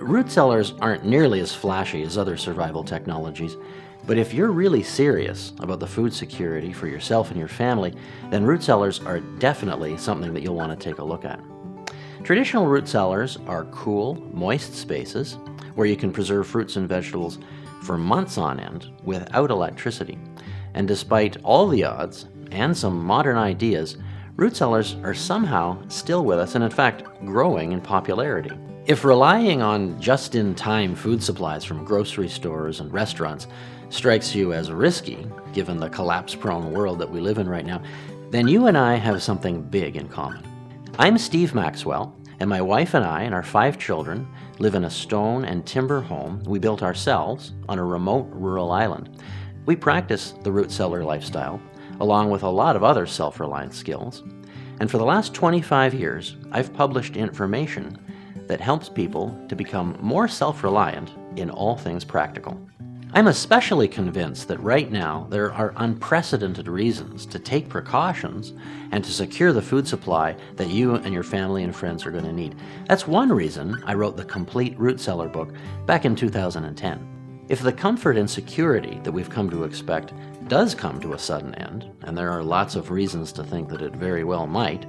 Root cellars aren't nearly as flashy as other survival technologies, but if you're really serious about the food security for yourself and your family, then root cellars are definitely something that you'll want to take a look at. Traditional root cellars are cool, moist spaces where you can preserve fruits and vegetables for months on end without electricity. And despite all the odds and some modern ideas, root cellars are somehow still with us and in fact growing in popularity. If relying on just-in-time food supplies from grocery stores and restaurants strikes you as risky, given the collapse-prone world that we live in right now, then you and I have something big in common. I'm Steve Maxwell, and my wife and I and our 5 children live in a stone and timber home we built ourselves on a remote rural island. We practice the root cellar lifestyle, along with a lot of other self-reliant skills. And for the last 25 years, I've published information that helps people to become more self-reliant in all things practical. I'm especially convinced that right now there are unprecedented reasons to take precautions and to secure the food supply that you and your family and friends are going to need. That's one reason I wrote the complete root cellar book back in 2010. If the comfort and security that we've come to expect does come to a sudden end, and there are lots of reasons to think that it very well might,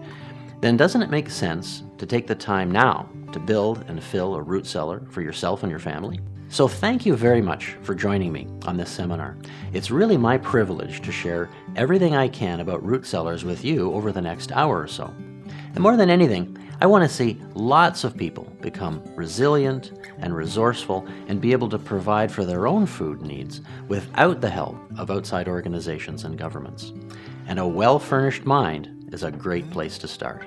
then doesn't it make sense to take the time now to build and fill a root cellar for yourself and your family? So thank you very much for joining me on this seminar. It's really my privilege to share everything I can about root cellars with you over the next hour or so. And more than anything, I want to see lots of people become resilient and resourceful and be able to provide for their own food needs without the help of outside organizations and governments. And a well-furnished mind is a great place to start.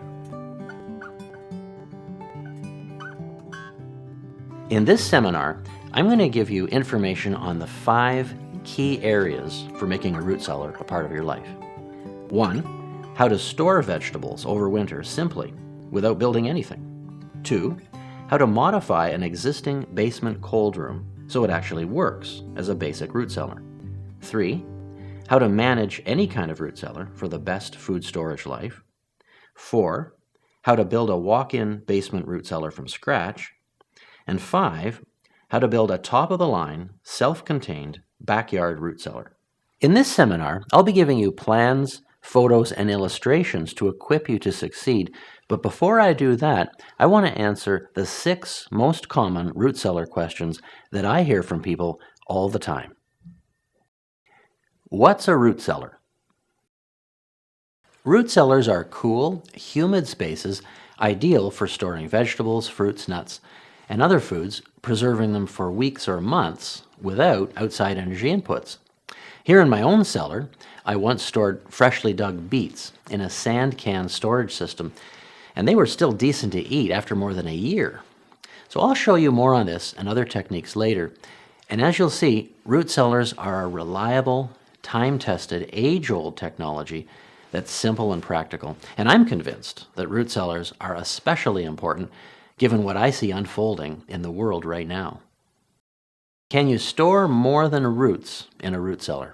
In this seminar, I'm going to give you information on the 5 key areas for making a root cellar a part of your life. 1, how to store vegetables over winter simply, without building anything. 2, how to modify an existing basement cold room so it actually works as a basic root cellar. 3, how to manage any kind of root cellar for the best food storage life. 4, how to build a walk-in basement root cellar from scratch. And 5, how to build a top-of-the-line, self-contained backyard root cellar. In this seminar, I'll be giving you plans, photos, and illustrations to equip you to succeed. But before I do that, I want to answer the 6 most common root cellar questions that I hear from people all the time. What's a root cellar? Root cellars are cool, humid spaces ideal for storing vegetables, fruits, nuts, and other foods, preserving them for weeks or months without outside energy inputs. Here in my own cellar, I once stored freshly dug beets in a sand can storage system, and they were still decent to eat after more than a year. So I'll show you more on this and other techniques later. And as you'll see, root cellars are a reliable, time-tested, age-old technology that's simple and practical. And I'm convinced that root cellars are especially important given what I see unfolding in the world right now. Can you store more than roots in a root cellar?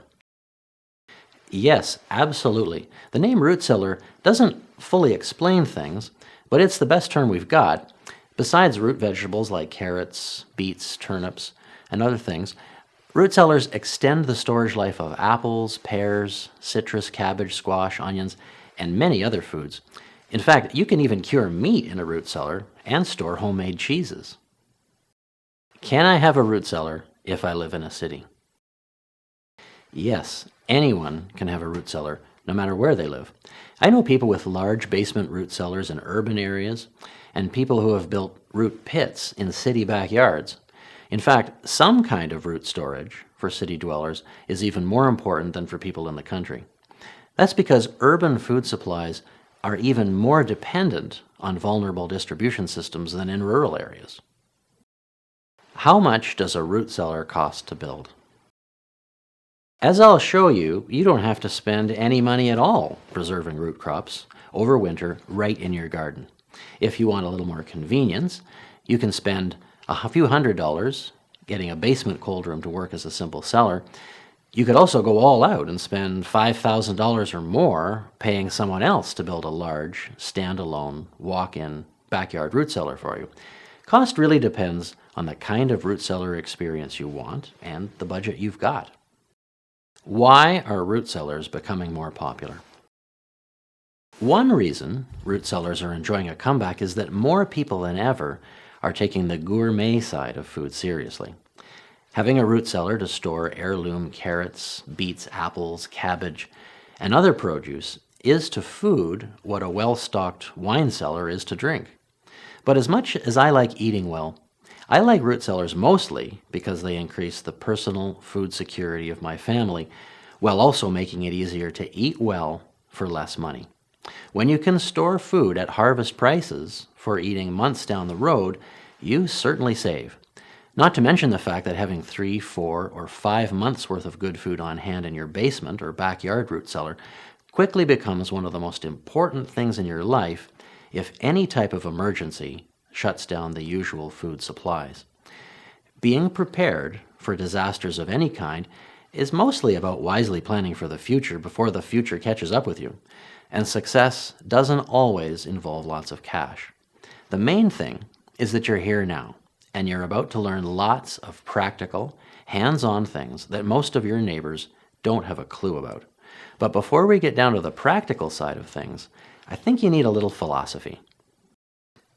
Yes, absolutely. The name root cellar doesn't fully explain things, but it's the best term we've got. Besides root vegetables like carrots, beets, turnips, and other things, root cellars extend the storage life of apples, pears, citrus, cabbage, squash, onions, and many other foods. In fact, you can even cure meat in a root cellar and store homemade cheeses. Can I have a root cellar if I live in a city? Yes, anyone can have a root cellar, no matter where they live. I know people with large basement root cellars in urban areas, and people who have built root pits in city backyards. In fact, some kind of root storage for city dwellers is even more important than for people in the country. That's because urban food supplies are even more dependent on vulnerable distribution systems than in rural areas. How much does a root cellar cost to build? As I'll show you, you don't have to spend any money at all preserving root crops over winter right in your garden. If you want a little more convenience, you can spend a few $100s getting a basement cold room to work as a simple cellar. You could also go all out and spend $5,000 or more paying someone else to build a large, standalone, walk-in backyard root cellar for you. Cost really depends on the kind of root cellar experience you want and the budget you've got. Why are root cellars becoming more popular? One reason root cellars are enjoying a comeback is that more people than ever are taking the gourmet side of food seriously. Having a root cellar to store heirloom carrots, beets, apples, cabbage, and other produce is to food what a well-stocked wine cellar is to drink. But as much as I like eating well, I like root cellars mostly because they increase the personal food security of my family while also making it easier to eat well for less money. When you can store food at harvest prices for eating months down the road, you certainly save. Not to mention the fact that having 3, 4, or 5 months worth of good food on hand in your basement or backyard root cellar quickly becomes one of the most important things in your life if any type of emergency shuts down the usual food supplies. Being prepared for disasters of any kind is mostly about wisely planning for the future before the future catches up with you. And success doesn't always involve lots of cash. The main thing is that you're here now, and you're about to learn lots of practical, hands-on things that most of your neighbors don't have a clue about. But before we get down to the practical side of things, I think you need a little philosophy.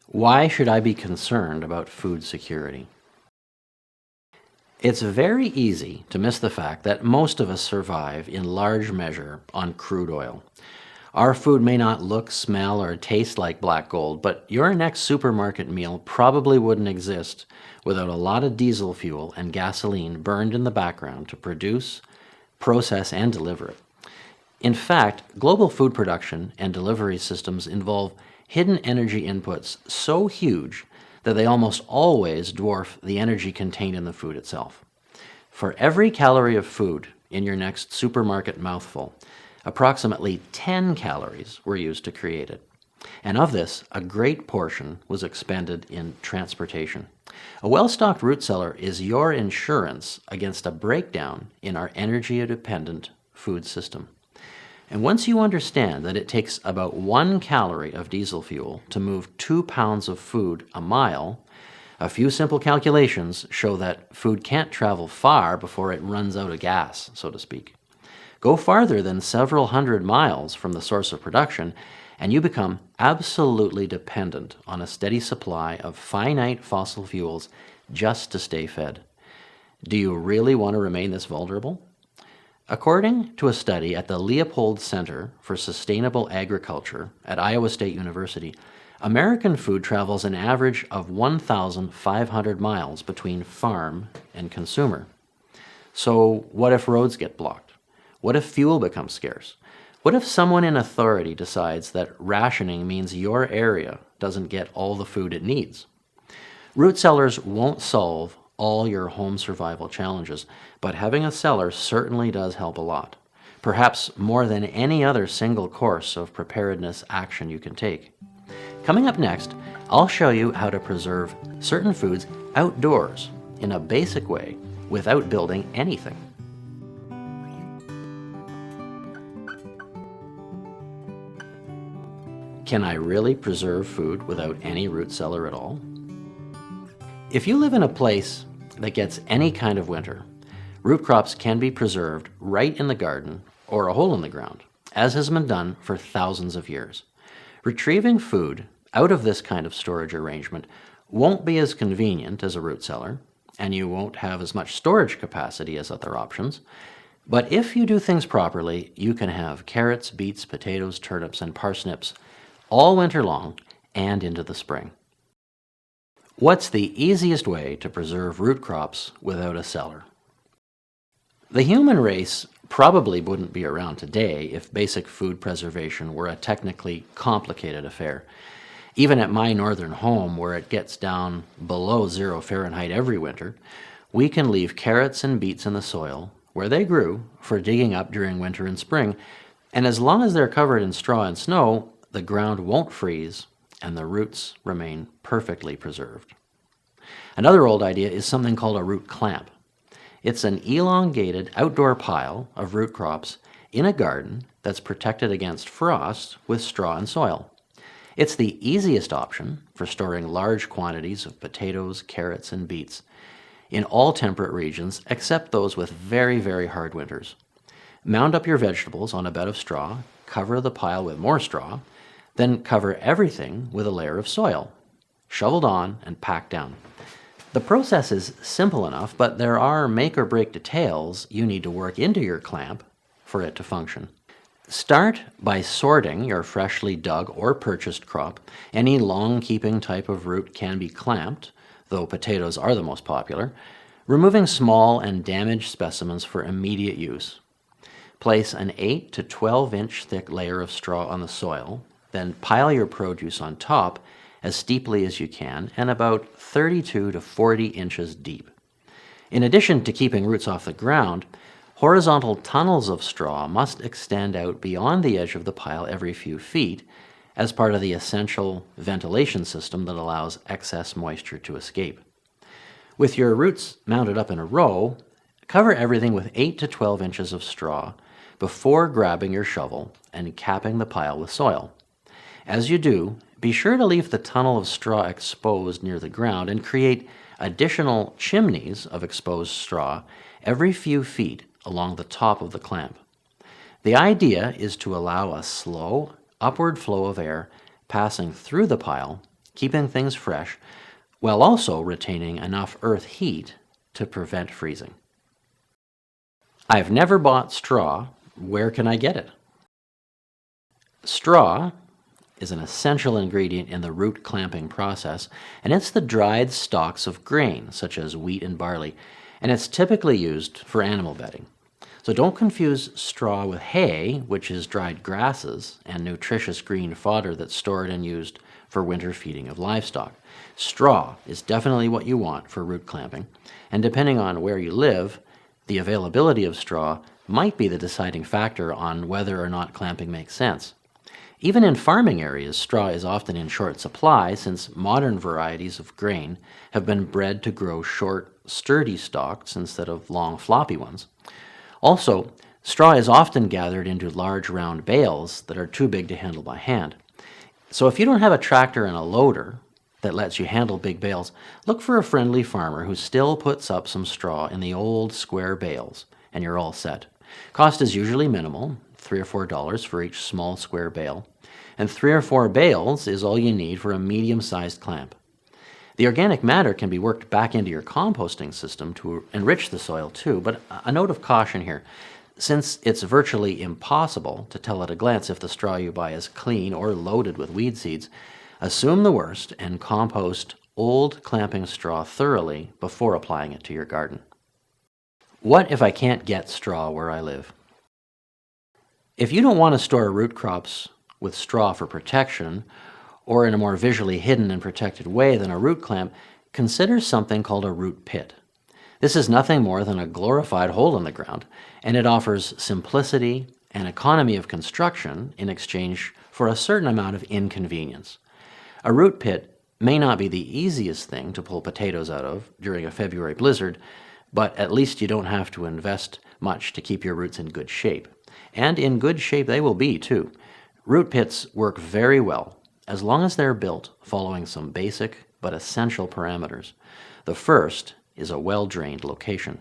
Why should I be concerned about food security? It's very easy to miss the fact that most of us survive in large measure on crude oil. Our food may not look, smell, or taste like black gold, but your next supermarket meal probably wouldn't exist without a lot of diesel fuel and gasoline burned in the background to produce, process, and deliver it. In fact, global food production and delivery systems involve hidden energy inputs so huge that they almost always dwarf the energy contained in the food itself. For every calorie of food in your next supermarket mouthful, approximately 10 calories were used to create it. And of this, a great portion was expended in transportation. A well-stocked root cellar is your insurance against a breakdown in our energy-dependent food system. And once you understand that it takes about 1 calorie of diesel fuel to move 2 pounds of food a mile, a few simple calculations show that food can't travel far before it runs out of gas, so to speak. Go farther than several hundred miles from the source of production, and you become absolutely dependent on a steady supply of finite fossil fuels just to stay fed. Do you really want to remain this vulnerable? According to a study at the Leopold Center for Sustainable Agriculture at Iowa State University, American food travels an average of 1,500 miles between farm and consumer. So what if roads get blocked? What if fuel becomes scarce? What if someone in authority decides that rationing means your area doesn't get all the food it needs? Root cellars won't solve all your home survival challenges, but having a cellar certainly does help a lot. Perhaps more than any other single course of preparedness action you can take. Coming up next, I'll show you how to preserve certain foods outdoors in a basic way without building anything. Can I really preserve food without any root cellar at all? If you live in a place that gets any kind of winter, root crops can be preserved right in the garden or a hole in the ground, as has been done for thousands of years. Retrieving food out of this kind of storage arrangement won't be as convenient as a root cellar, and you won't have as much storage capacity as other options. But if you do things properly, you can have carrots, beets, potatoes, turnips, and parsnips all winter long and into the spring. What's the easiest way to preserve root crops without a cellar? The human race probably wouldn't be around today if basic food preservation were a technically complicated affair. Even at my northern home, where it gets down below 0 Fahrenheit every winter, we can leave carrots and beets in the soil where they grew for digging up during winter and spring, and as long as they're covered in straw and snow, the ground won't freeze and the roots remain perfectly preserved. Another old idea is something called a root clamp. It's an elongated outdoor pile of root crops in a garden that's protected against frost with straw and soil. It's the easiest option for storing large quantities of potatoes, carrots, and beets in all temperate regions except those with very, very hard winters. Mound up your vegetables on a bed of straw, cover the pile with more straw, then cover everything with a layer of soil, shoveled on and packed down. The process is simple enough, but there are make or break details you need to work into your clamp for it to function. Start by sorting your freshly dug or purchased crop. Any long-keeping type of root can be clamped, though potatoes are the most popular, removing small and damaged specimens for immediate use. Place an 8 to 12 inch thick layer of straw on the soil, then pile your produce on top as steeply as you can and about 32 to 40 inches deep. In addition to keeping roots off the ground, horizontal tunnels of straw must extend out beyond the edge of the pile every few feet as part of the essential ventilation system that allows excess moisture to escape. With your roots mounted up in a row, cover everything with 8 to 12 inches of straw before grabbing your shovel and capping the pile with soil. As you do, be sure to leave the tunnel of straw exposed near the ground and create additional chimneys of exposed straw every few feet along the top of the clamp. The idea is to allow a slow, upward flow of air passing through the pile, keeping things fresh, while also retaining enough earth heat to prevent freezing. I've never bought straw. Where can I get it? Straw is an essential ingredient in the root clamping process, and it's the dried stalks of grain, such as wheat and barley, and it's typically used for animal bedding. So don't confuse straw with hay, which is dried grasses and nutritious green fodder that's stored and used for winter feeding of livestock. Straw is definitely what you want for root clamping, and depending on where you live, the availability of straw might be the deciding factor on whether or not clamping makes sense. Even in farming areas, straw is often in short supply since modern varieties of grain have been bred to grow short, sturdy stalks instead of long, floppy ones. Also, straw is often gathered into large round bales that are too big to handle by hand. So if you don't have a tractor and a loader that lets you handle big bales, look for a friendly farmer who still puts up some straw in the old square bales, and you're all set. Cost is usually minimal, $3 or $4 for each small square bale, and 3 or 4 bales is all you need for a medium-sized clamp. The organic matter can be worked back into your composting system to enrich the soil too, but a note of caution here. Since it's virtually impossible to tell at a glance if the straw you buy is clean or loaded with weed seeds, assume the worst and compost old clamping straw thoroughly before applying it to your garden. What if I can't get straw where I live? If you don't want to store root crops with straw for protection, or in a more visually hidden and protected way than a root clamp, consider something called a root pit. This is nothing more than a glorified hole in the ground, and it offers simplicity and economy of construction in exchange for a certain amount of inconvenience. A root pit may not be the easiest thing to pull potatoes out of during a February blizzard, but at least you don't have to invest much to keep your roots in good shape. And in good shape they will be, too. Root pits work very well as long as they're built following some basic but essential parameters. The first is a well-drained location.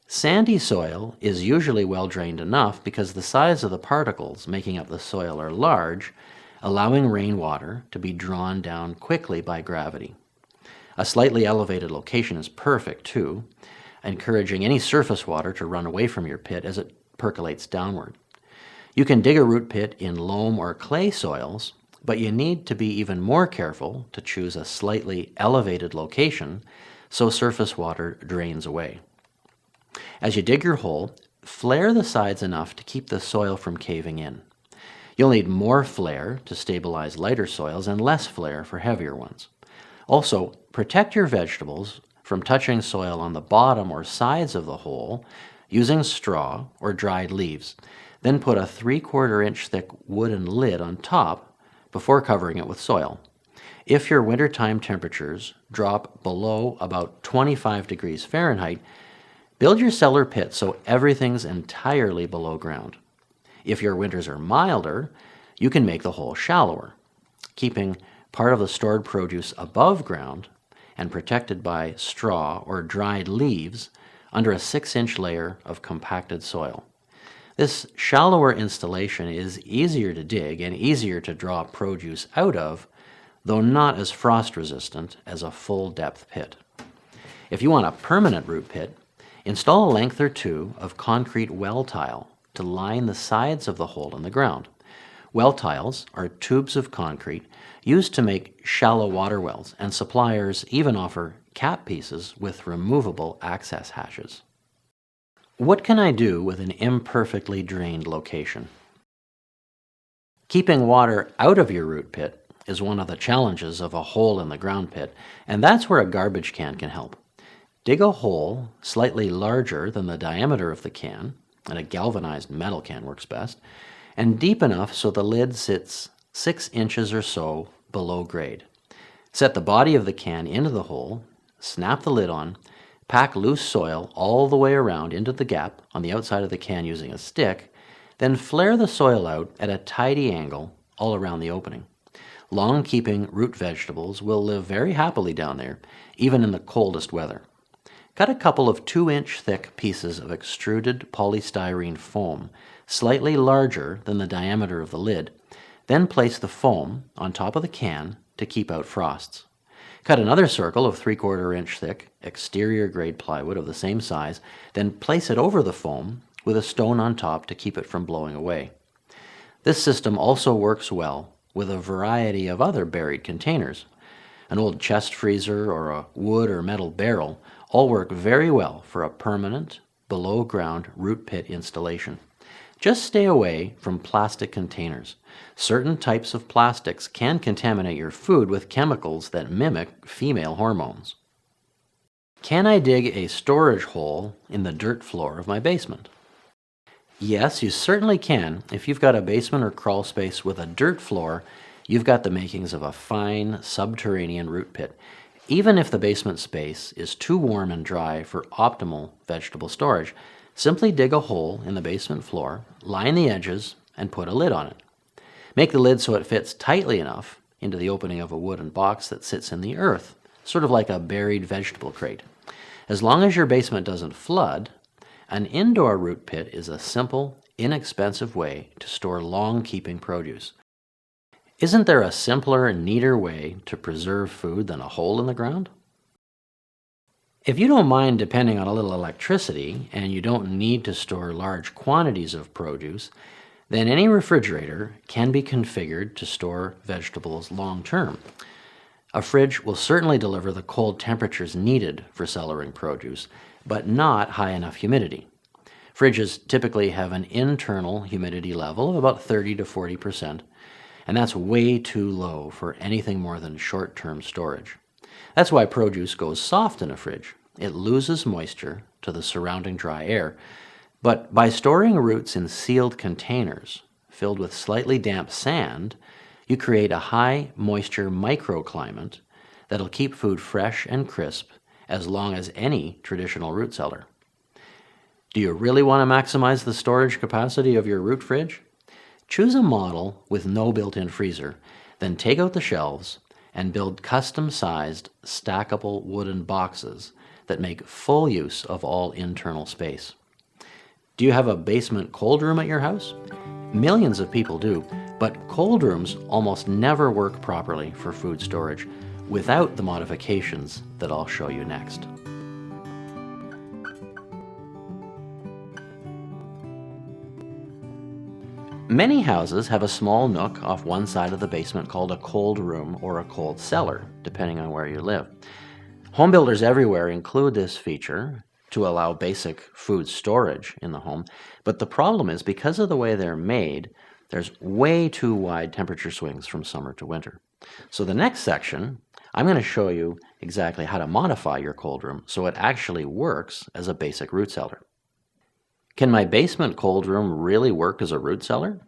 Sandy soil is usually well-drained enough because the size of the particles making up the soil are large, allowing rainwater to be drawn down quickly by gravity. A slightly elevated location is perfect, too, encouraging any surface water to run away from your pit as it percolates downward. You can dig a root pit in loam or clay soils, but you need to be even more careful to choose a slightly elevated location so surface water drains away. As you dig your hole, flare the sides enough to keep the soil from caving in. You'll need more flare to stabilize lighter soils and less flare for heavier ones. Also, protect your vegetables from touching soil on the bottom or sides of the hole using straw or dried leaves. Then put a 3/4 inch thick wooden lid on top before covering it with soil. If your wintertime temperatures drop below about 25 degrees Fahrenheit, build your cellar pit so everything's entirely below ground. If your winters are milder, you can make the hole shallower. keeping part of the stored produce above ground and protected by straw or dried leaves under a 6-inch layer of compacted soil. This shallower installation is easier to dig and easier to draw produce out of, though not as frost resistant as a full depth pit. If you want a permanent root pit, install a length or two of concrete well tile to line the sides of the hole in the ground. Well tiles are tubes of concrete used to make shallow water wells, and suppliers even offer cap pieces with removable access hatches. What can I do with an imperfectly drained location? Keeping water out of your root pit is one of the challenges of a hole in the ground pit, and that's where a garbage can help. Dig a hole slightly larger than the diameter of the can, and a galvanized metal can works best, and deep enough so the lid sits 6 inches or so below grade. Set the body of the can into the hole, snap the lid on, pack loose soil all the way around into the gap on the outside of the can using a stick, then flare the soil out at a tidy angle all around the opening. Long-keeping root vegetables will live very happily down there, even in the coldest weather. Cut a couple of 2-inch thick pieces of extruded polystyrene foam, slightly larger than the diameter of the lid, then place the foam on top of the can to keep out frosts. Cut another circle of 3/4 inch thick exterior grade plywood of the same size, then place it over the foam with a stone on top to keep it from blowing away. This system also works well with a variety of other buried containers. An old chest freezer or a wood or metal barrel all work very well for a permanent, below-ground root pit installation. Just stay away from plastic containers. Certain types of plastics can contaminate your food with chemicals that mimic female hormones. Can I dig a storage hole in the dirt floor of my basement? Yes, you certainly can. If you've got a basement or crawl space with a dirt floor, you've got the makings of a fine subterranean root pit. Even if the basement space is too warm and dry for optimal vegetable storage, simply dig a hole in the basement floor, line the edges, and put a lid on it. Make the lid so it fits tightly enough into the opening of a wooden box that sits in the earth, sort of like a buried vegetable crate. As long as your basement doesn't flood, an indoor root pit is a simple, inexpensive way to store long-keeping produce. Isn't there a simpler, neater way to preserve food than a hole in the ground? If you don't mind depending on a little electricity and you don't need to store large quantities of produce, then any refrigerator can be configured to store vegetables long term. A fridge will certainly deliver the cold temperatures needed for cellaring produce, but not high enough humidity. Fridges typically have an internal humidity level of about 30 to 40%, and that's way too low for anything more than short-term storage. That's why produce goes soft in a fridge. It loses moisture to the surrounding dry air. But by storing roots in sealed containers filled with slightly damp sand, you create a high moisture microclimate that'll keep food fresh and crisp as long as any traditional root cellar. Do you really want to maximize the storage capacity of your root fridge? Choose a model with no built-in freezer, then take out the shelves and build custom-sized stackable wooden boxes that make full use of all internal space. Do you have a basement cold room at your house? Millions of people do, but cold rooms almost never work properly for food storage without the modifications that I'll show you next. Many houses have a small nook off one side of the basement called a cold room or a cold cellar, depending on where you live. Home builders everywhere include this feature to allow basic food storage in the home, but the problem is because of the way they're made, there's way too wide temperature swings from summer to winter. So the next section, I'm going to show you exactly how to modify your cold room so it actually works as a basic root cellar. Can my basement cold room really work as a root cellar?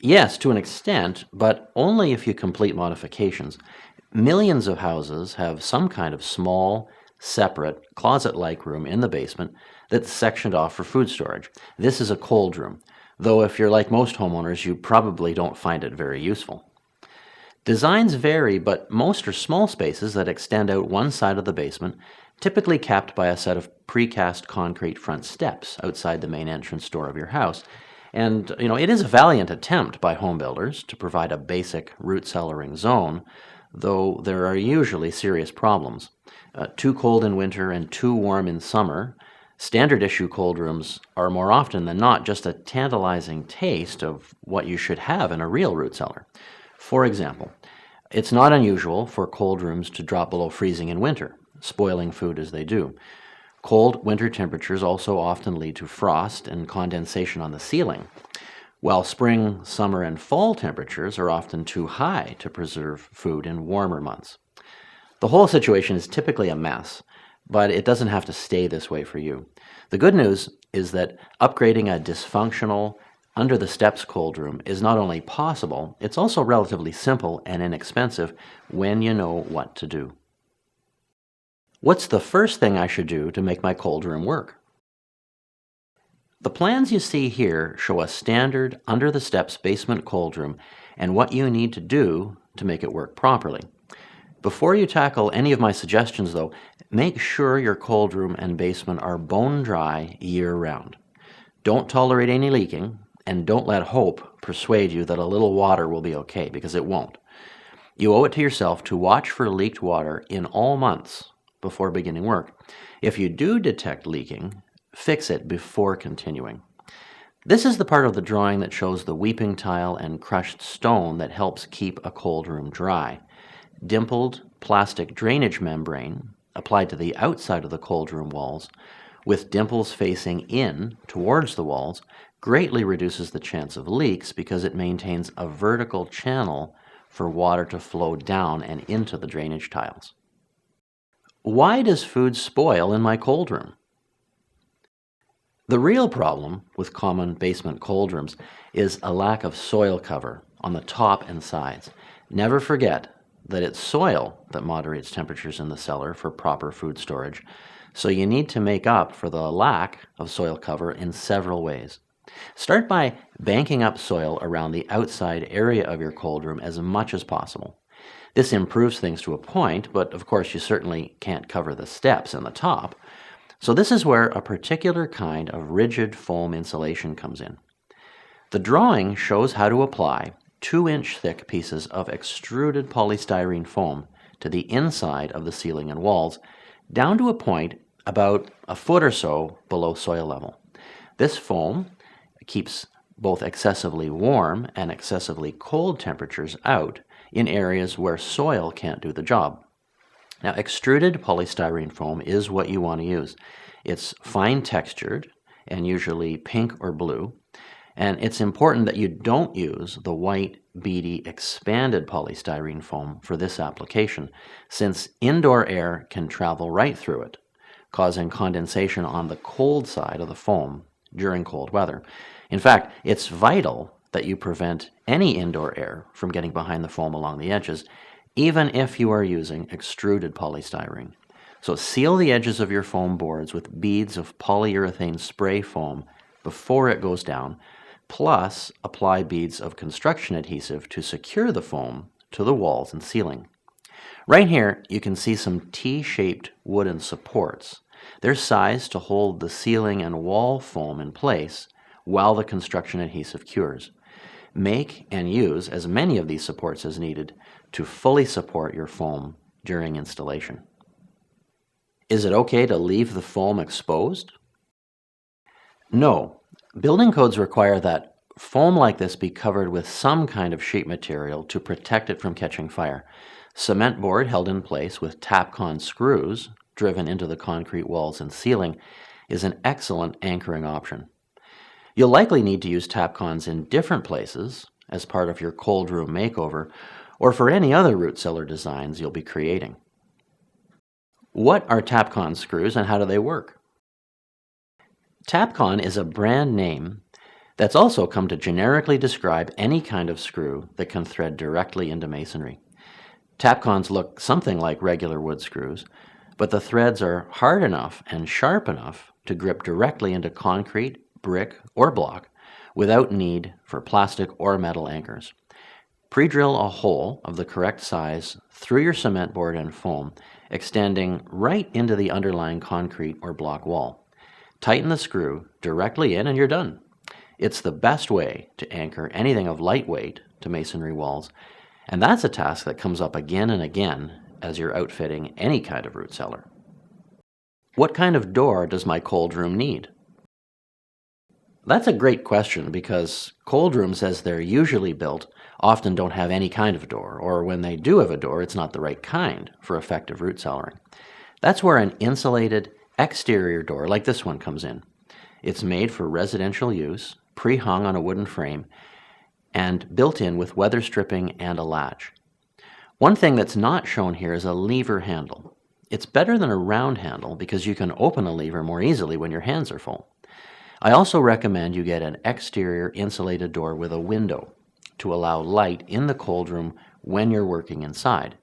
Yes, to an extent, but only if you complete modifications. Millions of houses have some kind of small, separate, closet-like room in the basement that's sectioned off for food storage. This is a cold room. though if you're like most homeowners, you probably don't find it very useful. Designs vary, but most are small spaces that extend out one side of the basement, typically capped by a set of precast concrete front steps outside the main entrance door of your house. And, it is a valiant attempt by home builders to provide a basic root cellaring zone, though there are usually serious problems. Too cold in winter and too warm in summer, standard issue cold rooms are more often than not just a tantalizing taste of what you should have in a real root cellar. For example, it's not unusual for cold rooms to drop below freezing in winter, spoiling food as they do. Cold winter temperatures also often lead to frost and condensation on the ceiling, while spring, summer, and fall temperatures are often too high to preserve food in warmer months. The whole situation is typically a mess, but it doesn't have to stay this way for you. The good news is that upgrading a dysfunctional, under the steps cold room is not only possible, it's also relatively simple and inexpensive when you know what to do. What's the first thing I should do to make my cold room work? The plans you see here show a standard under the steps basement cold room and what you need to do to make it work properly. Before you tackle any of my suggestions though, make sure your cold room and basement are bone dry year-round. Don't tolerate any leaking, and don't let hope persuade you that a little water will be okay, because it won't. You owe it to yourself to watch for leaked water in all months before beginning work. If you do detect leaking, fix it before continuing. This is the part of the drawing that shows the weeping tile and crushed stone that helps keep a cold room dry. Dimpled plastic drainage membrane applied to the outside of the cold room walls, with dimples facing in towards the walls, greatly reduces the chance of leaks because it maintains a vertical channel for water to flow down and into the drainage tiles. Why does food spoil in my cold room? The real problem with common basement cold rooms is a lack of soil cover on the top and sides. Never forget that it's soil that moderates temperatures in the cellar for proper food storage, so you need to make up for the lack of soil cover in several ways. Start by banking up soil around the outside area of your cold room as much as possible. This improves things to a point, but of course you certainly can't cover the steps and the top. So this is where a particular kind of rigid foam insulation comes in. The drawing shows how to apply 2-inch thick pieces of extruded polystyrene foam to the inside of the ceiling and walls, down to a point about a foot or so below soil level. This foam keeps both excessively warm and excessively cold temperatures out in areas where soil can't do the job. Now, extruded polystyrene foam is what you want to use. It's fine textured and usually pink or blue, and it's important that you don't use the white, beady, expanded polystyrene foam for this application, since indoor air can travel right through it, causing condensation on the cold side of the foam during cold weather. In fact, it's vital that you prevent any indoor air from getting behind the foam along the edges, even if you are using extruded polystyrene. So seal the edges of your foam boards with beads of polyurethane spray foam before it goes down, plus apply beads of construction adhesive to secure the foam to the walls and ceiling. Right here, you can see some T-shaped wooden supports. They're sized to hold the ceiling and wall foam in place while the construction adhesive cures. Make and use as many of these supports as needed to fully support your foam during installation. Is it okay to leave the foam exposed? No. Building codes require that foam like this be covered with some kind of sheet material to protect it from catching fire. Cement board held in place with Tapcon screws driven into the concrete walls and ceiling is an excellent anchoring option. You'll likely need to use Tapcons in different places as part of your cold room makeover or for any other root cellar designs you'll be creating. What are Tapcon screws and how do they work? Tapcon is a brand name that's also come to generically describe any kind of screw that can thread directly into masonry. Tapcons look something like regular wood screws, but the threads are hard enough and sharp enough to grip directly into concrete, brick, or block without need for plastic or metal anchors. Pre-drill a hole of the correct size through your cement board and foam, extending right into the underlying concrete or block wall. Tighten the screw directly in and you're done. It's the best way to anchor anything of light weight to masonry walls, and that's a task that comes up again and again as you're outfitting any kind of root cellar. What kind of door does my cold room need? That's a great question because cold rooms, as they're usually built, often don't have any kind of door, or when they do have a door, it's not the right kind for effective root cellaring. That's where an insulated exterior door like this one comes in. It's made for residential use, pre-hung on a wooden frame, and built in with weather stripping and a latch. One thing that's not shown here is a lever handle. It's better than a round handle because you can open a lever more easily when your hands are full. I also recommend you get an exterior insulated door with a window to allow light in the cold room when you're working inside.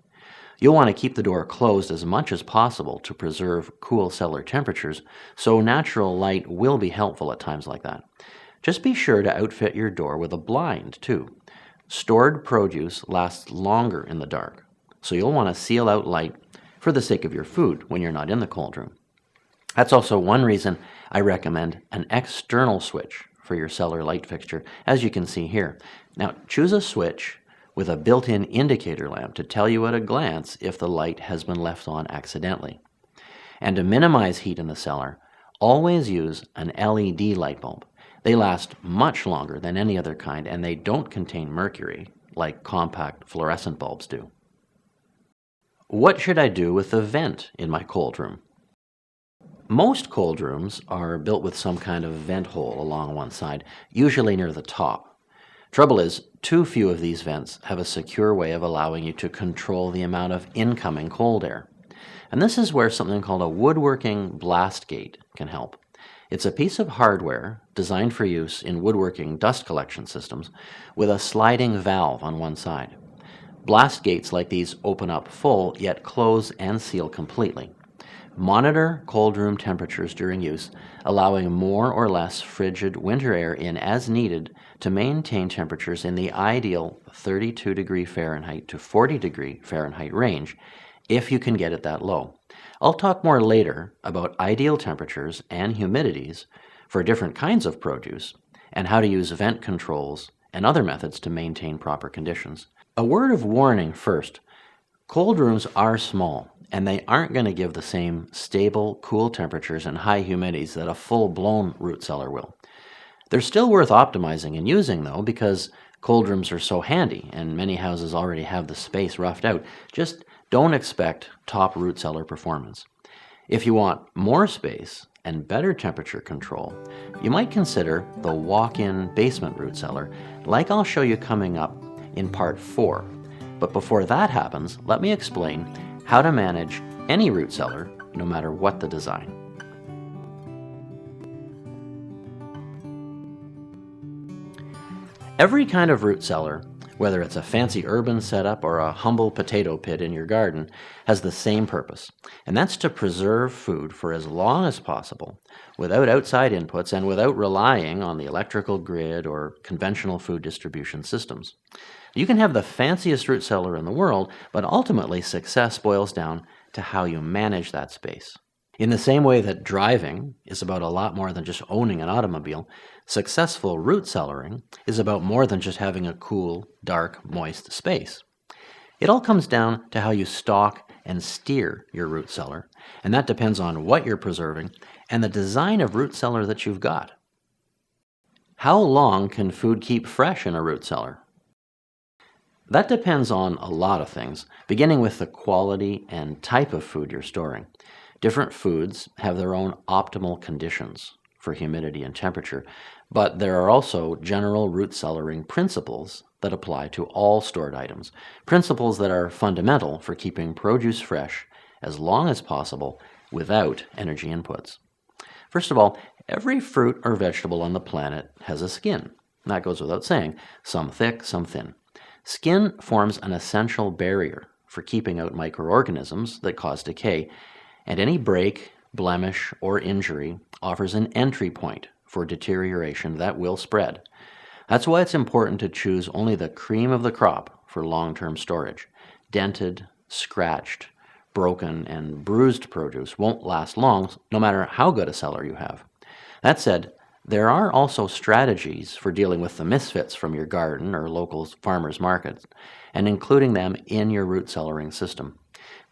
You'll want to keep the door closed as much as possible to preserve cool cellar temperatures, so natural light will be helpful at times like that. Just be sure to outfit your door with a blind, too. Stored produce lasts longer in the dark, so you'll want to seal out light for the sake of your food when you're not in the cold room. That's also one reason I recommend an external switch for your cellar light fixture, as you can see here. Now, choose a switch with a built-in indicator lamp to tell you at a glance if the light has been left on accidentally. And to minimize heat in the cellar, always use an LED light bulb. They last much longer than any other kind, and they don't contain mercury like compact fluorescent bulbs do. What should I do with the vent in my cold room? Most cold rooms are built with some kind of vent hole along one side, usually near the top. Trouble is, too few of these vents have a secure way of allowing you to control the amount of incoming cold air. And this is where something called a woodworking blast gate can help. It's a piece of hardware designed for use in woodworking dust collection systems with a sliding valve on one side. Blast gates like these open up full, yet close and seal completely. Monitor cold room temperatures during use, allowing more or less frigid winter air in as needed to maintain temperatures in the ideal 32 degree Fahrenheit to 40 degree Fahrenheit range, if you can get it that low. I'll talk more later about ideal temperatures and humidities for different kinds of produce and how to use vent controls and other methods to maintain proper conditions. A word of warning first. Cold rooms are small, and they aren't going to give the same stable, cool temperatures and high humidities that a full-blown root cellar will. They're still worth optimizing and using, though, because cold rooms are so handy, and many houses already have the space roughed out. Just don't expect top root cellar performance. If you want more space and better temperature control, you might consider the walk-in basement root cellar, like I'll show you coming up in part 4. But before that happens, let me explain how to manage any root cellar, no matter what the design. Every kind of root cellar, whether it's a fancy urban setup or a humble potato pit in your garden, has the same purpose, and that's to preserve food for as long as possible without outside inputs and without relying on the electrical grid or conventional food distribution systems. You can have the fanciest root cellar in the world, but ultimately success boils down to how you manage that space. In the same way that driving is about a lot more than just owning an automobile, successful root cellaring is about more than just having a cool, dark, moist space. It all comes down to how you stock and steer your root cellar, and that depends on what you're preserving and the design of root cellar that you've got. How long can food keep fresh in a root cellar? That depends on a lot of things, beginning with the quality and type of food you're storing. Different foods have their own optimal conditions for humidity and temperature, but there are also general root cellaring principles that apply to all stored items, principles that are fundamental for keeping produce fresh as long as possible without energy inputs. First of all, every fruit or vegetable on the planet has a skin. That goes without saying, some thick, some thin. Skin forms an essential barrier for keeping out microorganisms that cause decay, and any break, blemish, or injury offers an entry point for deterioration that will spread. That's why it's important to choose only the cream of the crop for long-term storage. Dented, scratched, broken, and bruised produce won't last long, no matter how good a cellar you have. That said, there are also strategies for dealing with the misfits from your garden or local farmers markets, and including them in your root cellaring system.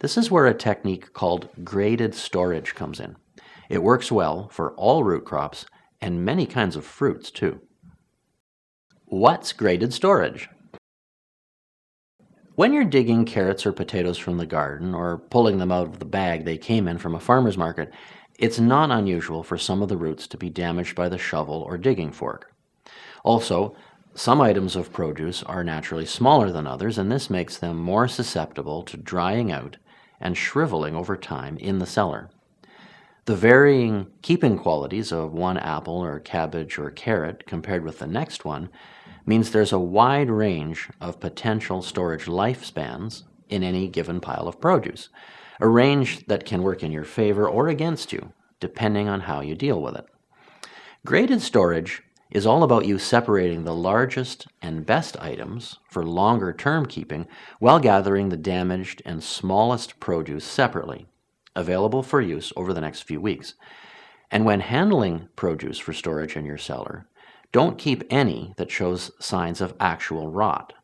This is where a technique called graded storage comes in. It works well for all root crops and many kinds of fruits too. What's graded storage? When you're digging carrots or potatoes from the garden or pulling them out of the bag they came in from a farmer's market, it's not unusual for some of the roots to be damaged by the shovel or digging fork. Also, some items of produce are naturally smaller than others, and this makes them more susceptible to drying out and shriveling over time in the cellar. The varying keeping qualities of one apple or cabbage or carrot compared with the next one means there's a wide range of potential storage lifespans in any given pile of produce, a range that can work in your favor or against you, depending on how you deal with it. Graded storage is all about you separating the largest and best items for longer term keeping while gathering the damaged and smallest produce separately, available for use over the next few weeks. And when handling produce for storage in your cellar, don't keep any that shows signs of actual rot.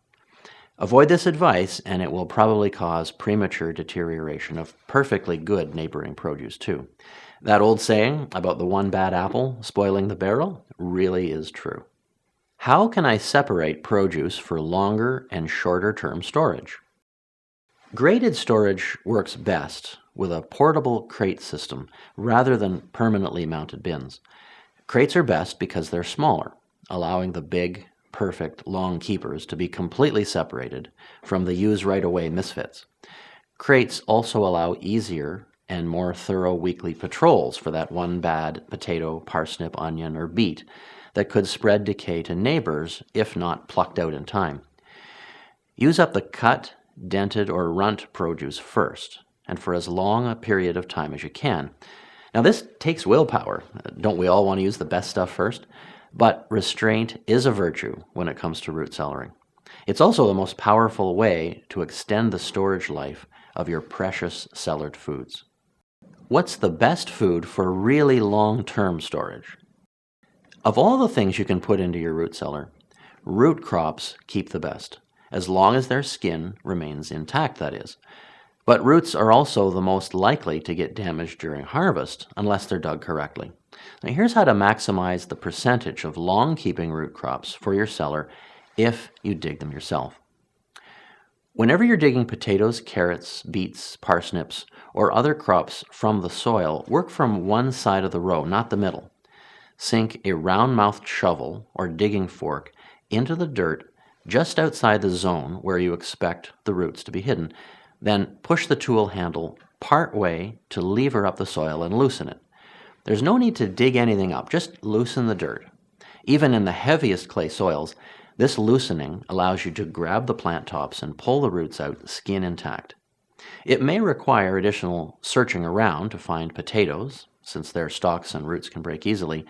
Avoid this advice, and it will probably cause premature deterioration of perfectly good neighboring produce too. That old saying about the one bad apple spoiling the barrel really is true. How can I separate produce for longer and shorter term storage? Graded storage works best with a portable crate system rather than permanently mounted bins. Crates are best because they're smaller, allowing the big, perfect, long keepers to be completely separated from the use-right-away misfits. Crates also allow easier and more thorough weekly patrols for that one bad potato, parsnip, onion, or beet that could spread decay to neighbors if not plucked out in time. Use up the cut, dented, or runt produce first, and for as long a period of time as you can. Now this takes willpower. Don't we all want to use the best stuff first? But restraint is a virtue when it comes to root cellaring. It's also the most powerful way to extend the storage life of your precious cellared foods. What's the best food for really long-term storage? Of all the things you can put into your root cellar, root crops keep the best, as long as their skin remains intact, that is. But roots are also the most likely to get damaged during harvest unless they're dug correctly. Now here's how to maximize the percentage of long-keeping root crops for your cellar if you dig them yourself. Whenever you're digging potatoes, carrots, beets, parsnips, or other crops from the soil, work from one side of the row, not the middle. Sink a round-mouthed shovel or digging fork into the dirt just outside the zone where you expect the roots to be hidden. Then push the tool handle part way to lever up the soil and loosen it. There's no need to dig anything up, just loosen the dirt. Even in the heaviest clay soils, this loosening allows you to grab the plant tops and pull the roots out skin intact. It may require additional searching around to find potatoes, since their stalks and roots can break easily,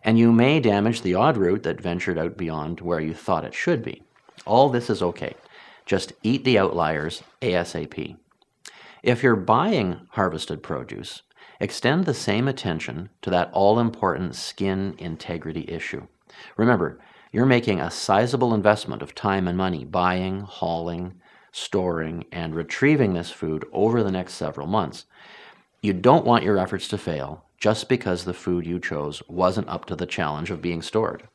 and you may damage the odd root that ventured out beyond where you thought it should be. All this is okay. Just eat the outliers ASAP. If you're buying harvested produce, extend the same attention to that all-important skin integrity issue. Remember, you're making a sizable investment of time and money buying, hauling, storing, and retrieving this food over the next several months. You don't want your efforts to fail just because the food you chose wasn't up to the challenge of being stored.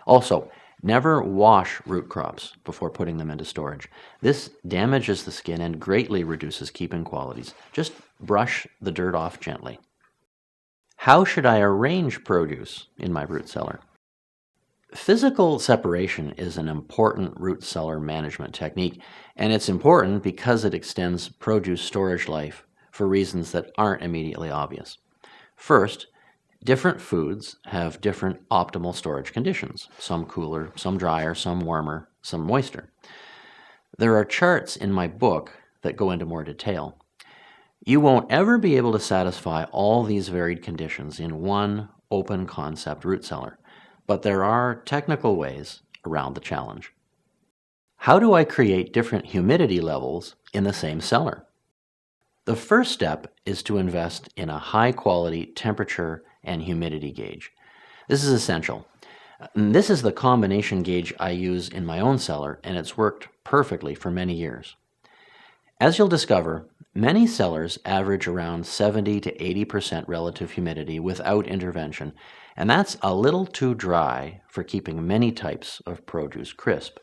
Also, never wash root crops before putting them into storage. This damages the skin and greatly reduces keeping qualities. Just brush the dirt off gently. How should I arrange produce in my root cellar? Physical separation is an important root cellar management technique, and it's important because it extends produce storage life for reasons that aren't immediately obvious. First, different foods have different optimal storage conditions, some cooler, some drier, some warmer, some moister. There are charts in my book that go into more detail. You won't ever be able to satisfy all these varied conditions in one open concept root cellar, but there are technical ways around the challenge. How do I create different humidity levels in the same cellar? The first step is to invest in a high-quality temperature and humidity gauge. This is essential. This is the combination gauge I use in my own cellar, and it's worked perfectly for many years. As you'll discover, many cellars average around 70 to 80% relative humidity without intervention, and that's a little too dry for keeping many types of produce crisp.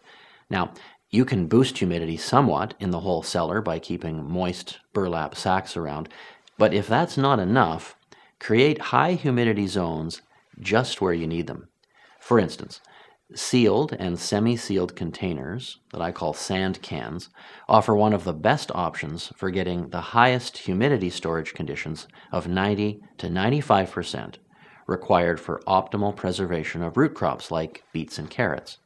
Now, you can boost humidity somewhat in the whole cellar by keeping moist burlap sacks around, but if that's not enough, create high humidity zones just where you need them. For instance, sealed and semi-sealed containers, that I call sand cans, offer one of the best options for getting the highest humidity storage conditions of 90 to 95% required for optimal preservation of root crops like beets and carrots.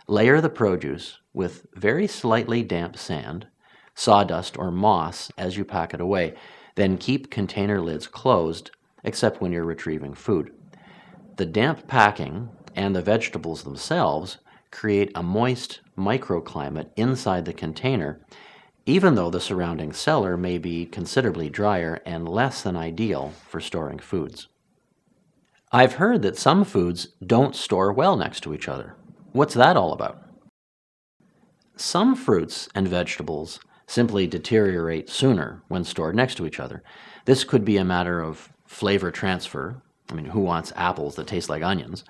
Layer the produce with very slightly damp sand, sawdust, or moss as you pack it away. Then keep container lids closed, except when you're retrieving food. The damp packing and the vegetables themselves create a moist microclimate inside the container, even though the surrounding cellar may be considerably drier and less than ideal for storing foods. I've heard that some foods don't store well next to each other. What's that all about? Some fruits and vegetables simply deteriorate sooner when stored next to each other. This could be a matter of flavor transfer. Who wants apples that taste like onions?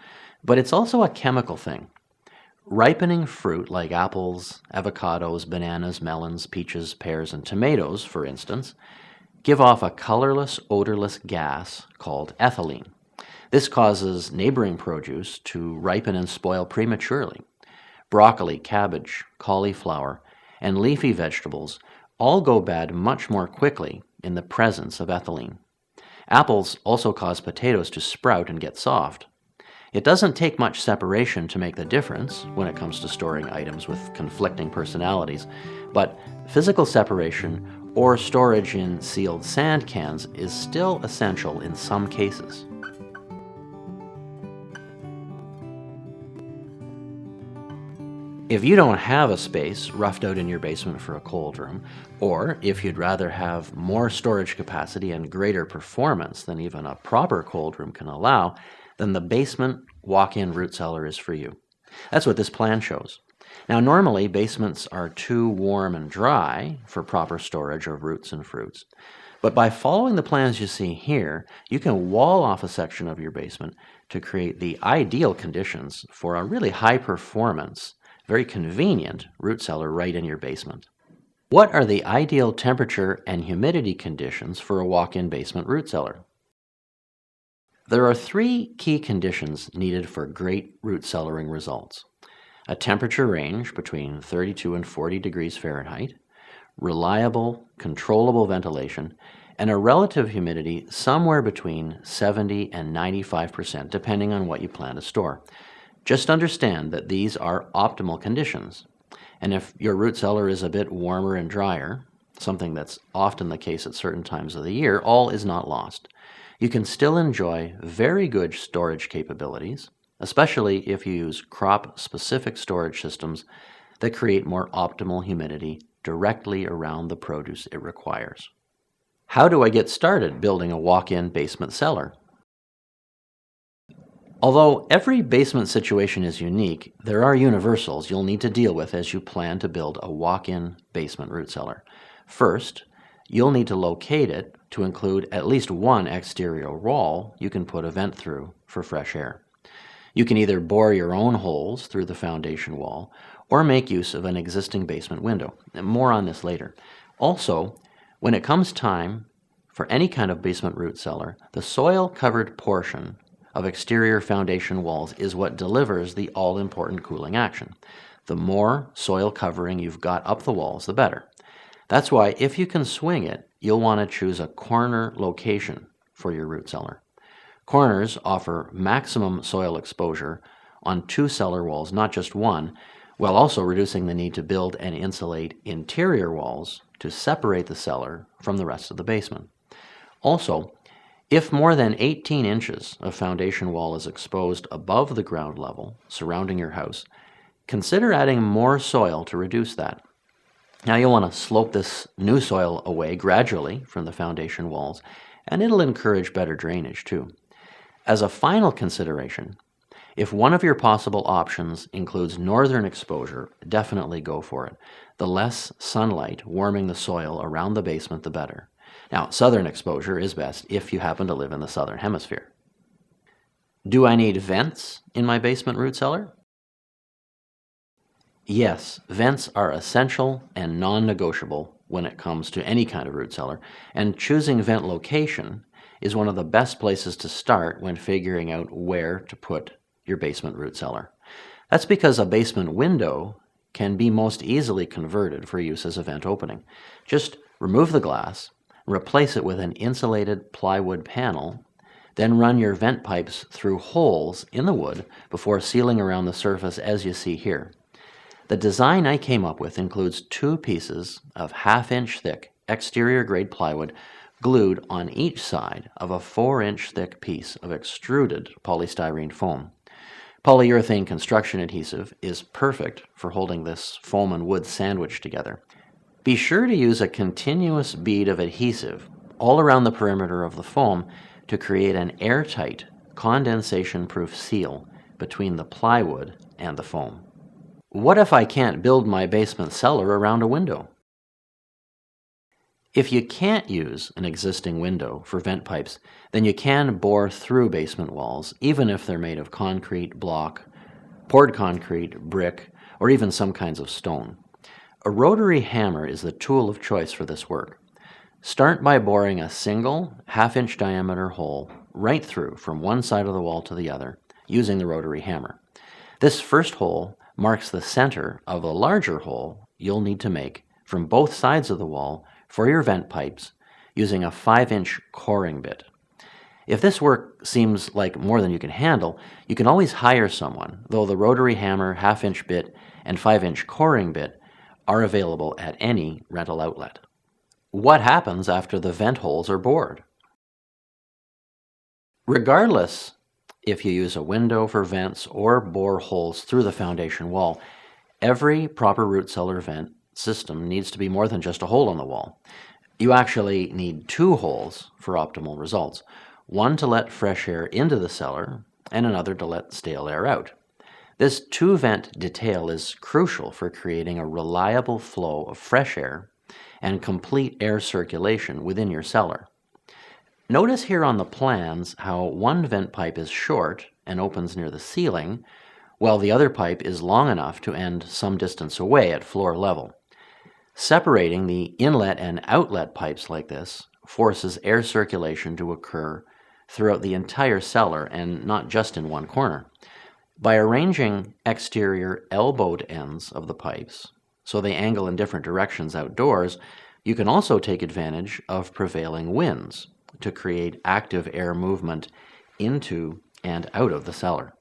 But it's also a chemical thing. Ripening fruit like apples, avocados, bananas, melons, peaches, pears, and tomatoes, for instance, give off a colorless, odorless gas called ethylene. This causes neighboring produce to ripen and spoil prematurely. Broccoli, cabbage, cauliflower, and leafy vegetables all go bad much more quickly in the presence of ethylene. Apples also cause potatoes to sprout and get soft. It doesn't take much separation to make the difference when it comes to storing items with conflicting personalities, but physical separation or storage in sealed sand cans is still essential in some cases. If you don't have a space roughed out in your basement for a cold room, or if you'd rather have more storage capacity and greater performance than even a proper cold room can allow, then the basement walk-in root cellar is for you. That's what this plan shows. Now, normally basements are too warm and dry for proper storage of roots and fruits, but by following the plans you see here, you can wall off a section of your basement to create the ideal conditions for a really high-performance, very convenient root cellar right in your basement. What are the ideal temperature and humidity conditions for a walk-in basement root cellar? There are three key conditions needed for great root cellaring results: a temperature range between 32 and 40 degrees Fahrenheit, reliable, controllable ventilation, and a relative humidity somewhere between 70 and 95%, depending on what you plan to store. Just understand that these are optimal conditions, and if your root cellar is a bit warmer and drier, something that's often the case at certain times of the year, all is not lost. You can still enjoy very good storage capabilities, especially if you use crop-specific storage systems that create more optimal humidity directly around the produce it requires. How do I get started building a walk-in basement cellar? Although every basement situation is unique, there are universals you'll need to deal with as you plan to build a walk-in basement root cellar. First, you'll need to locate it to include at least one exterior wall you can put a vent through for fresh air. You can either bore your own holes through the foundation wall or make use of an existing basement window. More on this later. Also, when it comes time for any kind of basement root cellar, the soil-covered portion of exterior foundation walls is what delivers the all-important cooling action. The more soil covering you've got up the walls, the better. That's why if you can swing it, you'll want to choose a corner location for your root cellar. Corners offer maximum soil exposure on two cellar walls, not just one, while also reducing the need to build and insulate interior walls to separate the cellar from the rest of the basement. Also, If more than 18 inches of foundation wall is exposed above the ground level surrounding your house, consider adding more soil to reduce that. Now you'll want to slope this new soil away gradually from the foundation walls, and it'll encourage better drainage too. As a final consideration, if one of your possible options includes northern exposure, definitely go for it. The less sunlight warming the soil around the basement, the better. Now, southern exposure is best if you happen to live in the southern hemisphere. Do I need vents in my basement root cellar? Yes, vents are essential and non-negotiable when it comes to any kind of root cellar, and choosing vent location is one of the best places to start when figuring out where to put your basement root cellar. That's because a basement window can be most easily converted for use as a vent opening. Just remove the glass, replace it with an insulated plywood panel, then run your vent pipes through holes in the wood before sealing around the surface as you see here. The design I came up with includes 2 pieces of 1/2-inch thick exterior grade plywood glued on each side of a 4-inch thick piece of extruded polystyrene foam. Polyurethane construction adhesive is perfect for holding this foam and wood sandwich together. Be sure to use a continuous bead of adhesive all around the perimeter of the foam to create an airtight, condensation-proof seal between the plywood and the foam. What if I can't build my basement cellar around a window? If you can't use an existing window for vent pipes, then you can bore through basement walls, even if they're made of concrete, block, poured concrete, brick, or even some kinds of stone. A rotary hammer is the tool of choice for this work. Start by boring a single 1/2-inch diameter hole right through from one side of the wall to the other using the rotary hammer. This first hole marks the center of a larger hole you'll need to make from both sides of the wall for your vent pipes using a 5-inch coring bit. If this work seems like more than you can handle, you can always hire someone, though the rotary hammer, 1/2-inch bit, and 5-inch coring bit are available at any rental outlet. What happens after the vent holes are bored? Regardless if you use a window for vents or bore holes through the foundation wall, every proper root cellar vent system needs to be more than just a hole in the wall. You actually need 2 holes for optimal results, one to let fresh air into the cellar and another to let stale air out. This 2-vent detail is crucial for creating a reliable flow of fresh air and complete air circulation within your cellar. Notice here on the plans how one vent pipe is short and opens near the ceiling, while the other pipe is long enough to end some distance away at floor level. Separating the inlet and outlet pipes like this forces air circulation to occur throughout the entire cellar and not just in one corner. By arranging exterior elbowed ends of the pipes so they angle in different directions outdoors, you can also take advantage of prevailing winds to create active air movement into and out of the cellar.